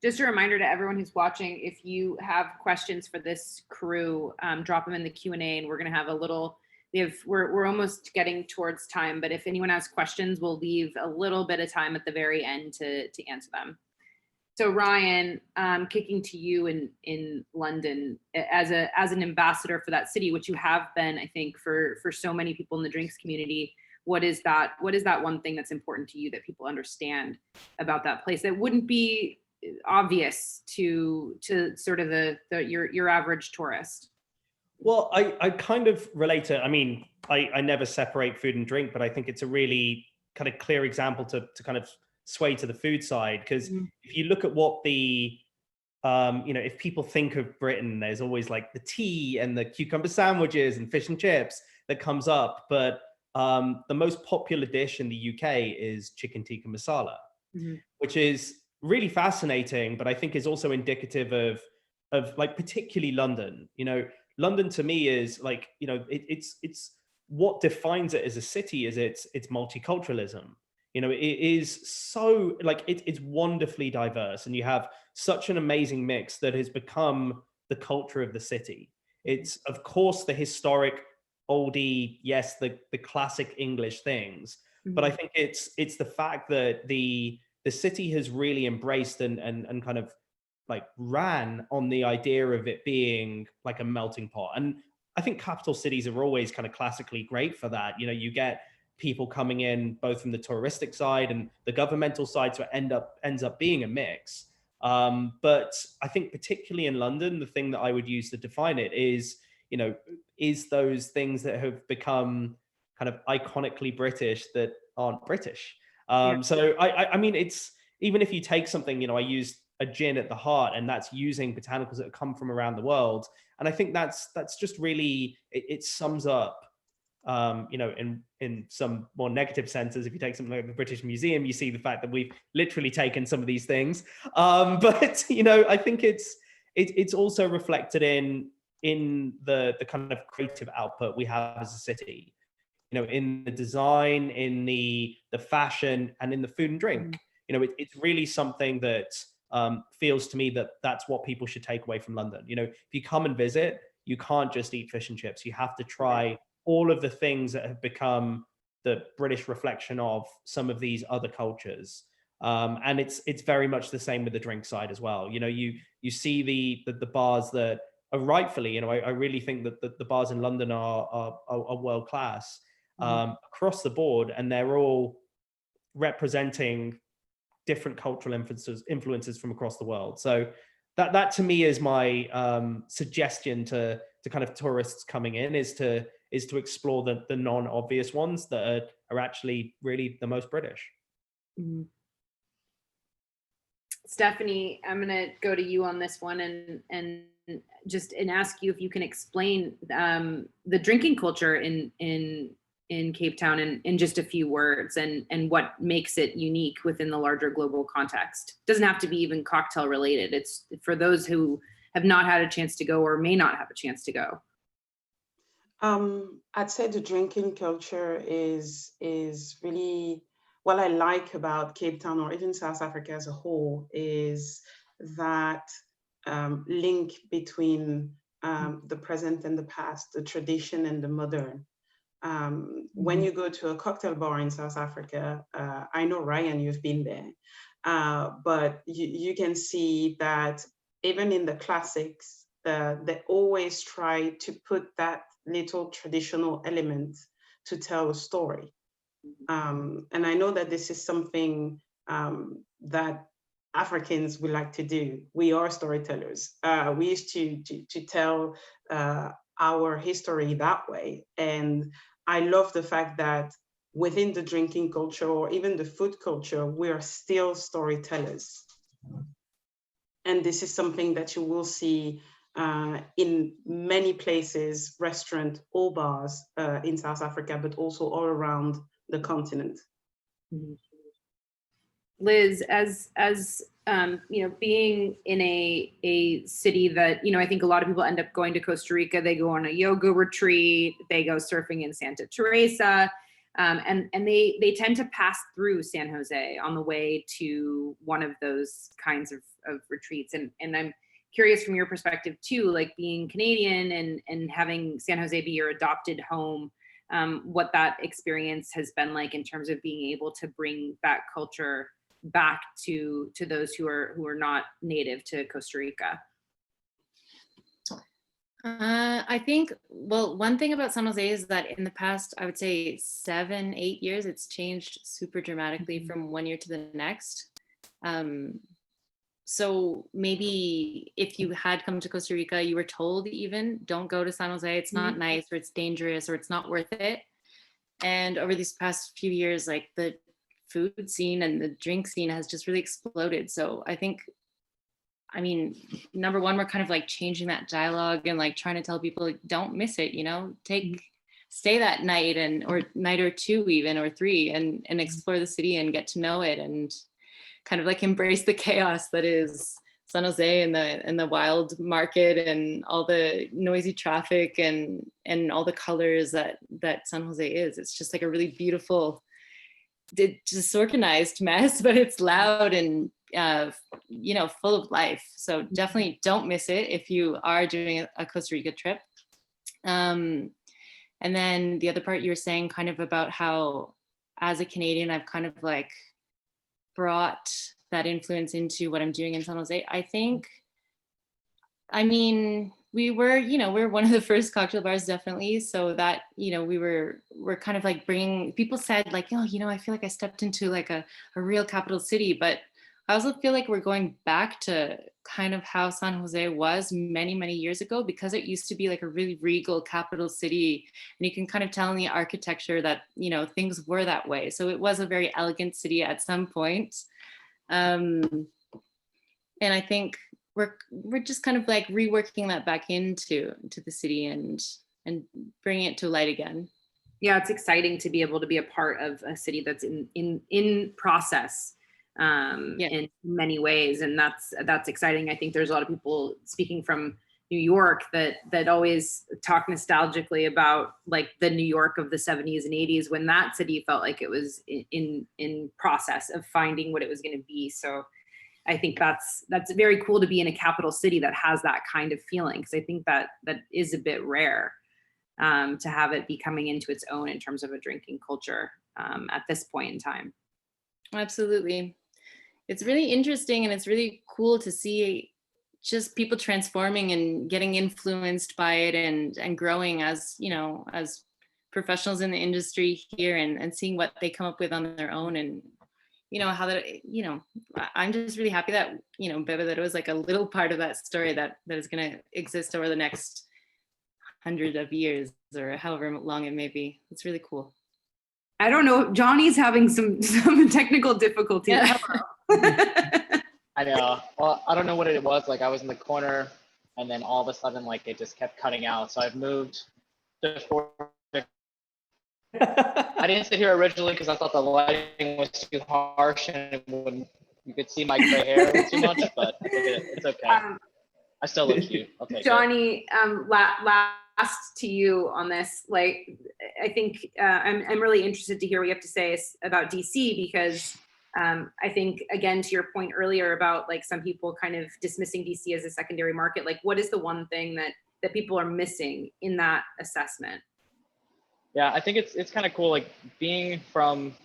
Just a reminder to everyone who's watching, if you have questions for this crew, drop them in the Q&A, and we're going to have a little. We're almost getting towards time, but if anyone has questions, we'll leave a little bit of time at the very end to answer them. So Ryan, kicking to you in London as an ambassador for that city, which you have been, I think, for so many people in the drinks community. What is that one thing that's important to you that people understand about that place that wouldn't be obvious to sort of your average tourist? Well, I kind of relate to, I never separate food and drink, but I think it's a really kind of clear example to kind of sway to the food side, because if you look at what the if people think of Britain, there's always like the tea and the cucumber sandwiches and fish and chips that comes up, but the most popular dish in the UK is chicken tikka masala, which is really fascinating, but I think is also indicative of like particularly London. London to me is like, it's what defines it as a city is its multiculturalism. It is so like it's wonderfully diverse, and you have such an amazing mix that has become the culture of the city. It's of course the historic oldie, yes, the classic English things, but I think it's the fact that the city has really embraced and kind of like ran on the idea of it being like a melting pot. And I think capital cities are always kind of classically great for that. You get people coming in both from the touristic side and the governmental side, so it ends up being a mix. But I think particularly in London, the thing that I would use to define it is, you know, is those things that have become kind of iconically British that aren't British. So I mean, it's, even if you take something, you know, I used a gin at the heart, and that's using botanicals that have come from around the world. And I think that's just really, it sums up, you know, in some more negative senses. If you take something like the British Museum, you see the fact that we've literally taken some of these things. But, you know, I think it's also reflected in the kind of creative output we have as a city, you know, in the design, in the fashion, and in the food and drink. You know, it's really something that feels to me that that's what people should take away from London. You know, if you come and visit, you can't just eat fish and chips. You have to try all of the things that have become the British reflection of some of these other cultures. And it's very much the same with the drink side as well. You know, you see the bars that are rightfully, you know, I really think that the bars in London are world class across the board, and they're all representing different cultural influences from across the world. So that to me is my suggestion to kind of tourists coming in, is to explore the non-obvious ones that are actually really the most British. Mm-hmm. Stephanie, I'm gonna go to you on this one and ask you if you can explain the drinking culture in Cape Town in just a few words, and what makes it unique within the larger global context. It doesn't have to be even cocktail related. It's for those who have not had a chance to go or may not have a chance to go. I'd say the drinking culture is really what I like about Cape Town, or even South Africa as a whole, is that link between the present and the past, the tradition and the modern. When you go to a cocktail bar in South Africa, I know, Ryan, you've been there, but you can see that even in the classics, they always try to put that little traditional element to tell a story. And I know that this is something that Africans would like to do. We are storytellers. We used to tell our history that way. And I love the fact that within the drinking culture, or even the food culture, we are still storytellers. And this is something that you will see in many places, restaurants or bars in South Africa, but also all around the continent. Liz, as you know, being in a city that, you know, I think a lot of people end up going to Costa Rica, they go on a yoga retreat, they go surfing in Santa Teresa, and they tend to pass through San Jose on the way to one of those kinds of retreats. And I'm curious from your perspective too, like being Canadian and having San Jose be your adopted home, what that experience has been like in terms of being able to bring that culture back to those who are not native to Costa Rica. I think, well, one thing about San Jose is that in the past, I would say 7-8 years, it's changed super dramatically from one year to the next. So maybe if you had come to Costa Rica, you were told even, don't go to San Jose, it's not nice, or it's dangerous, or it's not worth it. And over these past few years, like the food scene and the drink scene has just really exploded. So I think, I mean, number one, we're kind of like changing that dialogue and like trying to tell people, like, don't miss it, you know, stay that night or night or two even, or 3, and explore the city and get to know it, and kind of like embrace the chaos that is San Jose and the wild market and all the noisy traffic and all the colors that San Jose is. It's just like a really beautiful, disorganized mess, but it's loud and you know, full of life. So definitely don't miss it if you are doing a Costa Rica trip. And then the other part you were saying kind of about how as a Canadian, I've kind of like brought that influence into what I'm doing in San Jose. I think I mean, we're one of the first cocktail bars, definitely. So that, we're kind of like people said like, oh, I feel like I stepped into like a real capital city, but I also feel like we're going back to kind of how San Jose was many, many years ago, because it used to be like a really regal capital city. And you can kind of tell in the architecture that, things were that way. So it was a very elegant city at some point. And I think we're just kind of like reworking that back into the city and bringing it to light again. Yeah, it's exciting to be able to be a part of a city that's in process in many ways, and that's exciting. I think there's a lot of people speaking from New York that always talk nostalgically about like the New York of the 70s and 80s, when that city felt like it was in process of finding what it was going to be. So I think that's very cool to be in a capital city that has that kind of feeling, because I think that is a bit rare to have it be coming into its own in terms of a drinking culture at this point in time. Absolutely. It's really interesting, and it's really cool to see just people transforming and getting influenced by it and growing as, as professionals in the industry here, and seeing what they come up with on their own, and how that, I'm just really happy that, Bebe, that it was like a little part of that story that is going to exist over the next 100 of years or however long it may be. It's really cool. I don't know. Johnny's having some technical difficulties. Yeah. I know. Well, I don't know what it was. Like I was in the corner, and then all of a sudden, like it just kept cutting out. So I've moved to I didn't sit here originally because I thought the lighting was too harsh and you could see my gray hair too much, but it's okay. I still look cute. Okay, Johnny, last to you on this. Like, I think I'm really interested to hear what you have to say about DC, because I think, again, to your point earlier about like some people kind of dismissing DC as a secondary market, like what is the one thing that people are missing in that assessment? Yeah, I think it's kind of cool, like being from,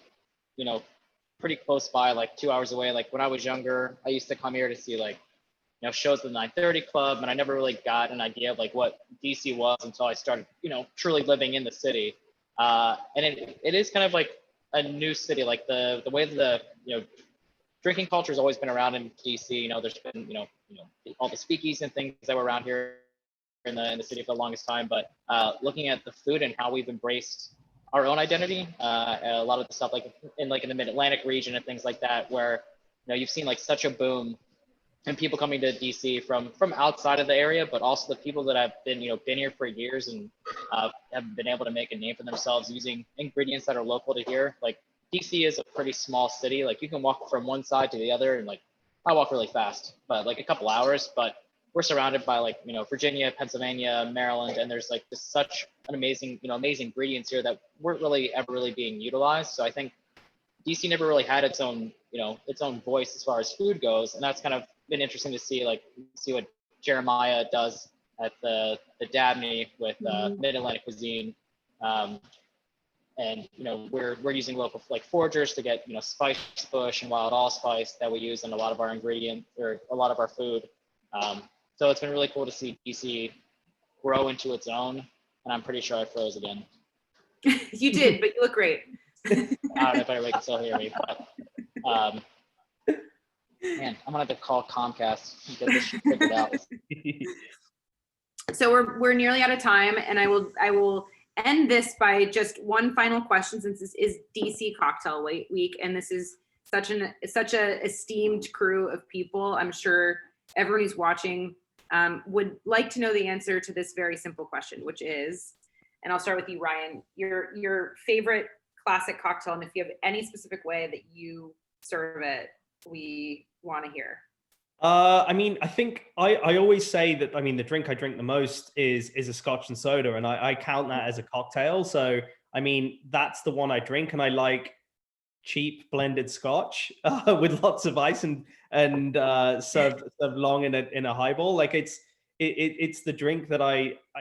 pretty close by, like 2 hours away. Like when I was younger, I used to come here to see like, shows at the 930 Club, and I never really got an idea of like what DC was until I started, truly living in the city. And it is kind of like a new city, like the way the drinking culture has always been around in DC. There's been all the speakeasies and things that were around here in the city for the longest time, but looking at the food and how we've embraced our own identity, a lot of the stuff like in the Mid-Atlantic region and things like that, where you've seen like such a boom and people coming to DC from outside of the area, but also the people that have been been here for years and have been able to make a name for themselves using ingredients that are local to here. Like DC is a pretty small city. Like you can walk from one side to the other, and like I walk really fast, but like a couple hours. But we're surrounded by like Virginia, Pennsylvania, Maryland, and there's like just such an amazing ingredients here that weren't really ever really being utilized. So I think DC never really had its own voice as far as food goes, and that's kind of been interesting to see what Jeremiah does at the Dabney with Mid-Atlantic cuisine. And we're using local like foragers to get spice bush and wild allspice that we use in a lot of our ingredients or a lot of our food. So it's been really cool to see DC grow into its own, and I'm pretty sure I froze again. You did, but you look great. I don't know if anybody can still hear me, but man, I'm gonna have to call Comcast and get this shit figured out. So we're nearly out of time, and I will end this by just one final question, since this is DC Cocktail Week, and this is such a esteemed crew of people. I'm sure everyone who's watching would like to know the answer to this very simple question, which is, and I'll start with you, Ryan, your favorite classic cocktail, and if you have any specific way that you serve it, we want to hear. I mean, I think I always say that, I mean, the drink I drink the most is a scotch and soda, and I count that as a cocktail. So, I mean, that's the one I drink, and I like cheap blended scotch with lots of ice and served long in a highball. Like it's the drink that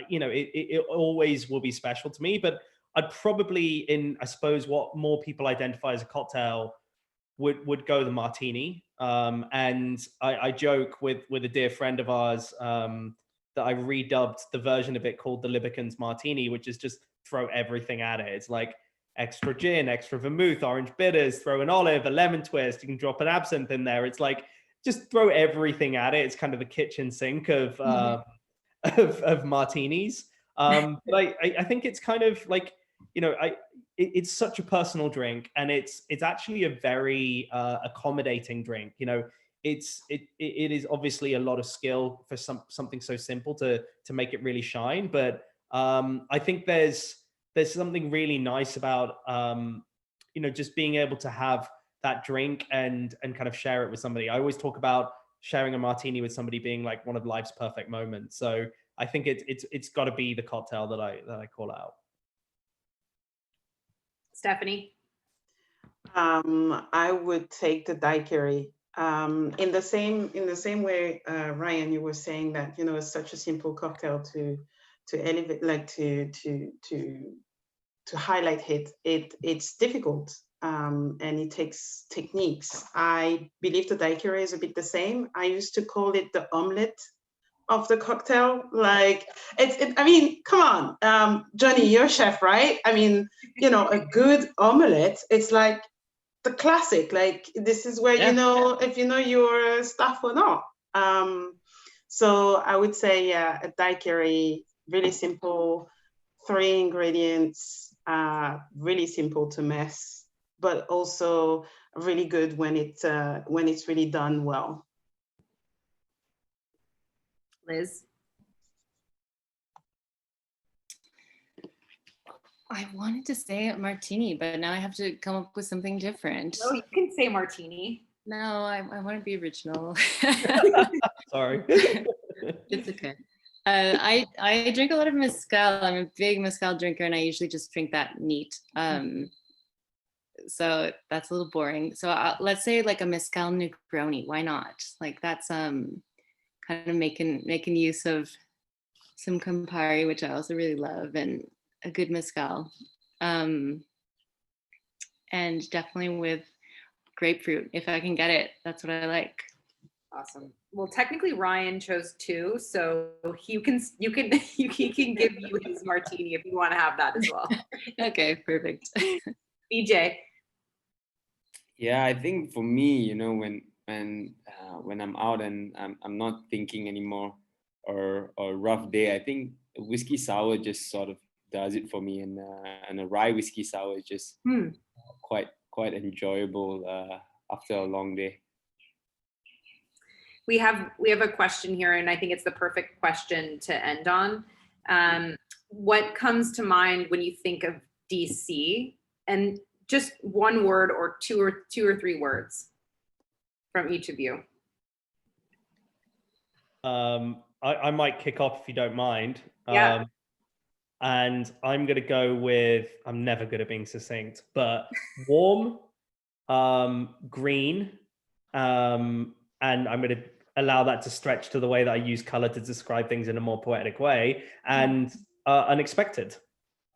it always will be special to me. But I'd probably, I suppose what more people identify as a cocktail would go the martini. And I joke with a dear friend of ours that I redubbed the version of it called the Libicans Martini, which is just throw everything at it. It's like extra gin, extra vermouth, orange bitters, throw an olive, a lemon twist. You can drop an absinthe in there. It's like just throw everything at it. It's kind of the kitchen sink of of martinis. But I think it's kind of like, you know, it's such a personal drink, and it's actually a very accommodating drink. You know, it is obviously a lot of skill for something so simple to make it really shine. But I think there's something really nice about you know, just being able to have that drink and kind of share it with somebody. I always talk about sharing a martini with somebody being like one of life's perfect moments. So I think it's got to be the cocktail that I call out. Stephanie? I would take the daiquiri. In the same way, Ryan, you were saying that, you know, it's such a simple cocktail to elevate, like to highlight it. It's difficult, and it takes techniques. I believe the daiquiri is a bit the same. I used to call it the omelette of the cocktail. Like I mean, come on, Johnny, you're a chef, right? I mean, you know, a good omelette, it's like the classic. Like, this is where you know if you know your stuff or not. So I would say, yeah, a daiquiri, really simple, 3 ingredients, really simple to mess, but also really good when it's really done well. Liz? I wanted to say martini, but now I have to come up with something different. No, you can say martini. No, I want to be original. Sorry. It's okay. I drink a lot of mezcal. I'm a big mezcal drinker, and I usually just drink that neat. So that's a little boring. So let's say like a mezcal Negroni. Why not? Like, that's kind of making use of some Campari, which I also really love, and a good mezcal. And definitely with grapefruit, if I can get it. That's what I like. Awesome. Well, technically Ryan chose 2, so he can give you his martini if you want to have that as well. Okay, perfect. BJ? Yeah, I think for me, you know, when I'm out and I'm not thinking anymore, or a rough day, I think whiskey sour just sort of does it for me, and a rye whiskey sour is just quite enjoyable after a long day. We have a question here, and I think it's the perfect question to end on. What comes to mind when you think of DC? And just one word, or two or 3 words from each of you. I might kick off if you don't mind. Yeah. And I'm going to go with, I'm never good at being succinct, but warm, green, and I'm going to allow that to stretch to the way that I use color to describe things in a more poetic way, and unexpected.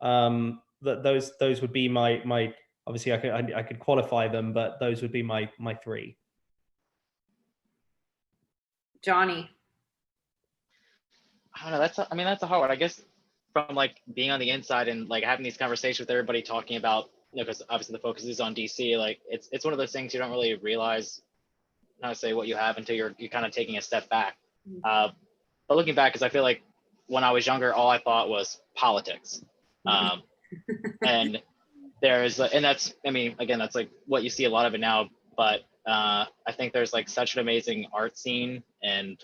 Those would be my obviously I could qualify them, but those would be my 3. Johnny? I don't know. That's a hard one. I guess from like being on the inside and like having these conversations with everybody, talking about, you know, because obviously the focus is on DC. Like it's one of those things you don't really realize how to say what you have until you're kind of taking a step back. But looking back, because I feel like when I was younger, all I thought was politics, and that's, I mean, again, that's like what you see a lot of it now. But I think there's like such an amazing art scene, and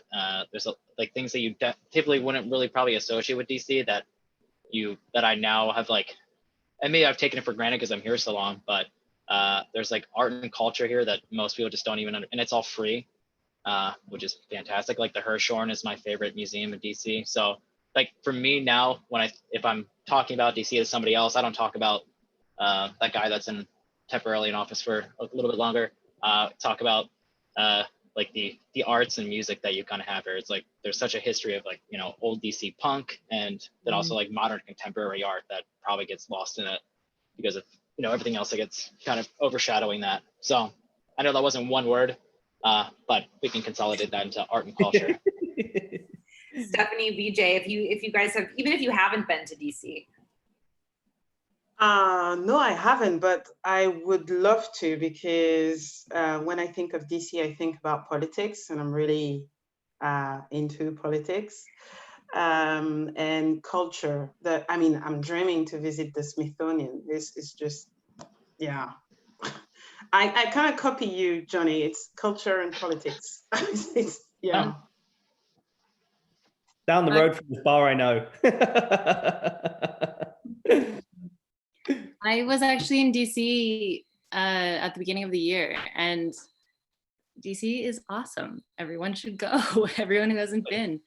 there's like things that you typically wouldn't really probably associate with DC that I now have, like, and maybe I've taken it for granted because I'm here so long, but there's like art and culture here that most people just don't even and it's all free, which is fantastic. Like the Hirshhorn is my favorite museum in DC. So like for me now, if I'm talking about DC to somebody else, I don't talk about that guy that's temporarily in office for a little bit longer. Talk about like the arts and music that you kind of have here. It's like there's such a history of, like, you know, old DC punk, and then also like modern contemporary art that probably gets lost in it because of, you know, everything else that gets kind of overshadowing that. So I know that wasn't one word, but we can consolidate that into art and culture. Stephanie, VJ, if you guys have, even if you haven't been to DC. No, I haven't, but I would love to, because when I think of DC, I think about politics, and I'm really into politics and culture. I'm dreaming to visit the Smithsonian. This is just, yeah. I kind of copy you, Johnny. It's culture and politics. Yeah. Oh. Down the road from this bar, I know. I was actually in DC at the beginning of the year, and DC is awesome. Everyone should go. Everyone who hasn't been.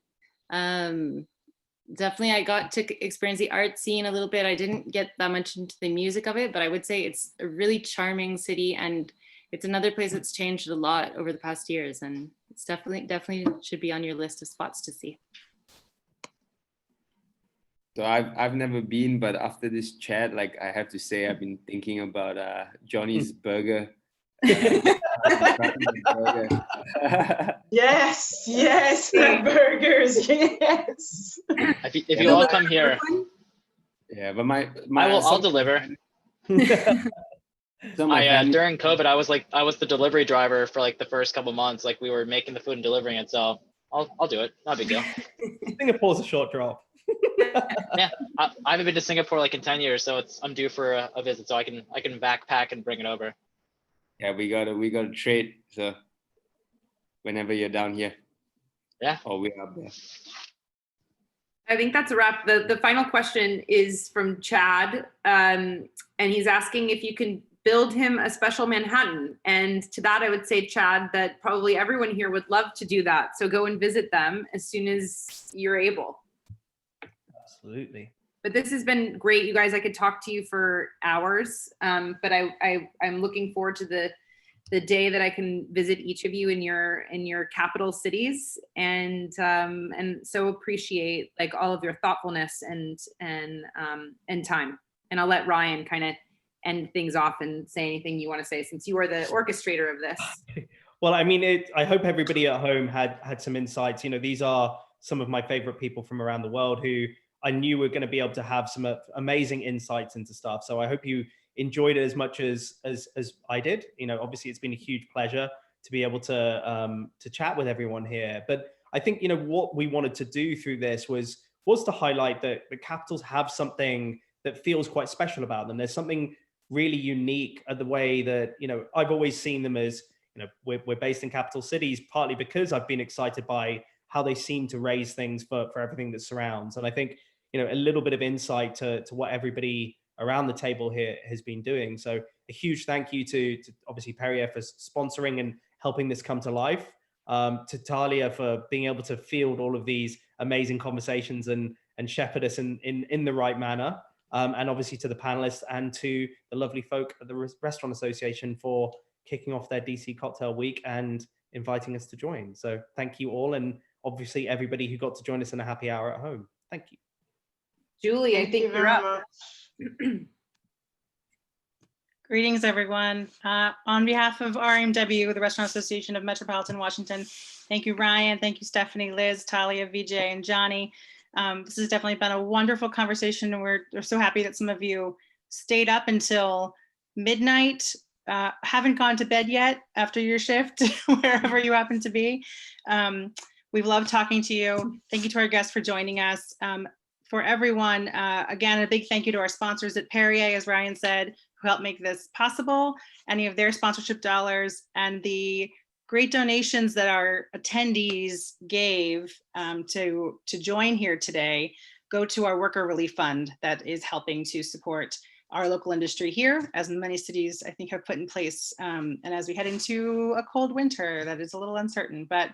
Definitely, I got to experience the art scene a little bit. I didn't get that much into the music of it, but I would say it's a really charming city, and it's another place that's changed a lot over the past years, and it's definitely should be on your list of spots to see. So I've never been, but after this chat, like, I have to say, I've been thinking about Johnny's burger. Yes, burgers, yes. If you all come here, yeah, but I'll deliver. During COVID, I was the delivery driver for like the first couple months. Like, we were making the food and delivering it, so I'll do it. Not a big deal. Singapore's a short drop. Yeah, I haven't been to Singapore like in 10 years, so I'm due for a visit, so I can backpack and bring it over. Yeah, we gotta trade. So whenever you're down here, yeah, or we're up there. I think that's a wrap. The final question is from Chad, and he's asking if you can build him a special Manhattan. And to that, I would say, Chad, that probably everyone here would love to do that. So go and visit them as soon as you're able. Absolutely. But this has been great, you guys. I could talk to you for hours, but I'm looking forward to the day that I can visit each of you in your capital cities, and so appreciate like all of your thoughtfulness and time. And I'll let Ryan kind of end things off and say anything you want to say, since you are the orchestrator of this. Well, I mean, I hope everybody at home had some insights. You know, these are some of my favorite people from around the world who I knew were going to be able to have some amazing insights into stuff. So I hope you enjoyed it as much as I did. You know, obviously it's been a huge pleasure to be able to chat with everyone here. But I think, you know, what we wanted to do through this was to highlight that the capitals have something that feels quite special about them. There's something really unique at the way that, you know, I've always seen them as, you know, we're based in capital cities, partly because I've been excited by how they seem to raise things for everything that surrounds. And I think, you know, a little bit of insight to what everybody around the table here has been doing. So a huge thank you to obviously Perrier for sponsoring and helping this come to life, to Talia for being able to field all of these amazing conversations and shepherd us in the right manner, and obviously to the panelists and to the lovely folk at the Restaurant Association for kicking off their DC Cocktail Week and inviting us to join. So thank you all, and obviously everybody who got to join us in a happy hour at home. Thank you. Julie, I think you're up. Greetings, everyone. On behalf of RMW, the Restaurant Association of Metropolitan Washington, thank you, Ryan. Thank you, Stephanie, Liz, Talia, VJ, and Johnny. This has definitely been a wonderful conversation, and we're so happy that some of you stayed up until midnight, haven't gone to bed yet after your shift, wherever you happen to be. We've loved talking to you. Thank you to our guests for joining us. For everyone, again, a big thank you to our sponsors at Perrier, as Ryan said, who helped make this possible, any of their sponsorship dollars, and the great donations that our attendees gave to join here today go to our Worker Relief Fund that is helping to support our local industry here, as many cities I think have put in place. And as we head into a cold winter, that is a little uncertain, but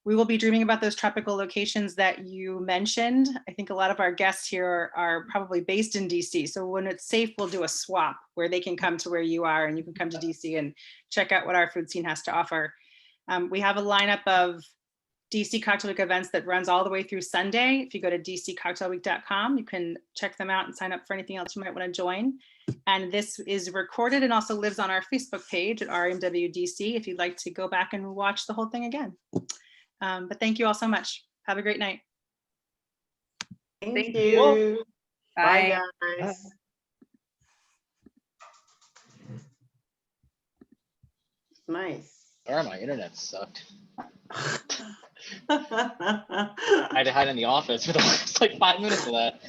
we will be dreaming about those tropical locations that you mentioned. I think a lot of our guests here are probably based in DC. So when it's safe, we'll do a swap where they can come to where you are and you can come to DC and check out what our food scene has to offer. We have a lineup of DC Cocktail Week events that runs all the way through Sunday. If you go to dccocktailweek.com, you can check them out and sign up for anything else you might want to join. And this is recorded and also lives on our Facebook page at RMWDC if you'd like to go back and watch the whole thing again. But thank you all so much. Have a great night. Thank you. Bye. Bye, guys. Nice. Sorry, my internet sucked. I had to hide in the office for the last like 5 minutes of that.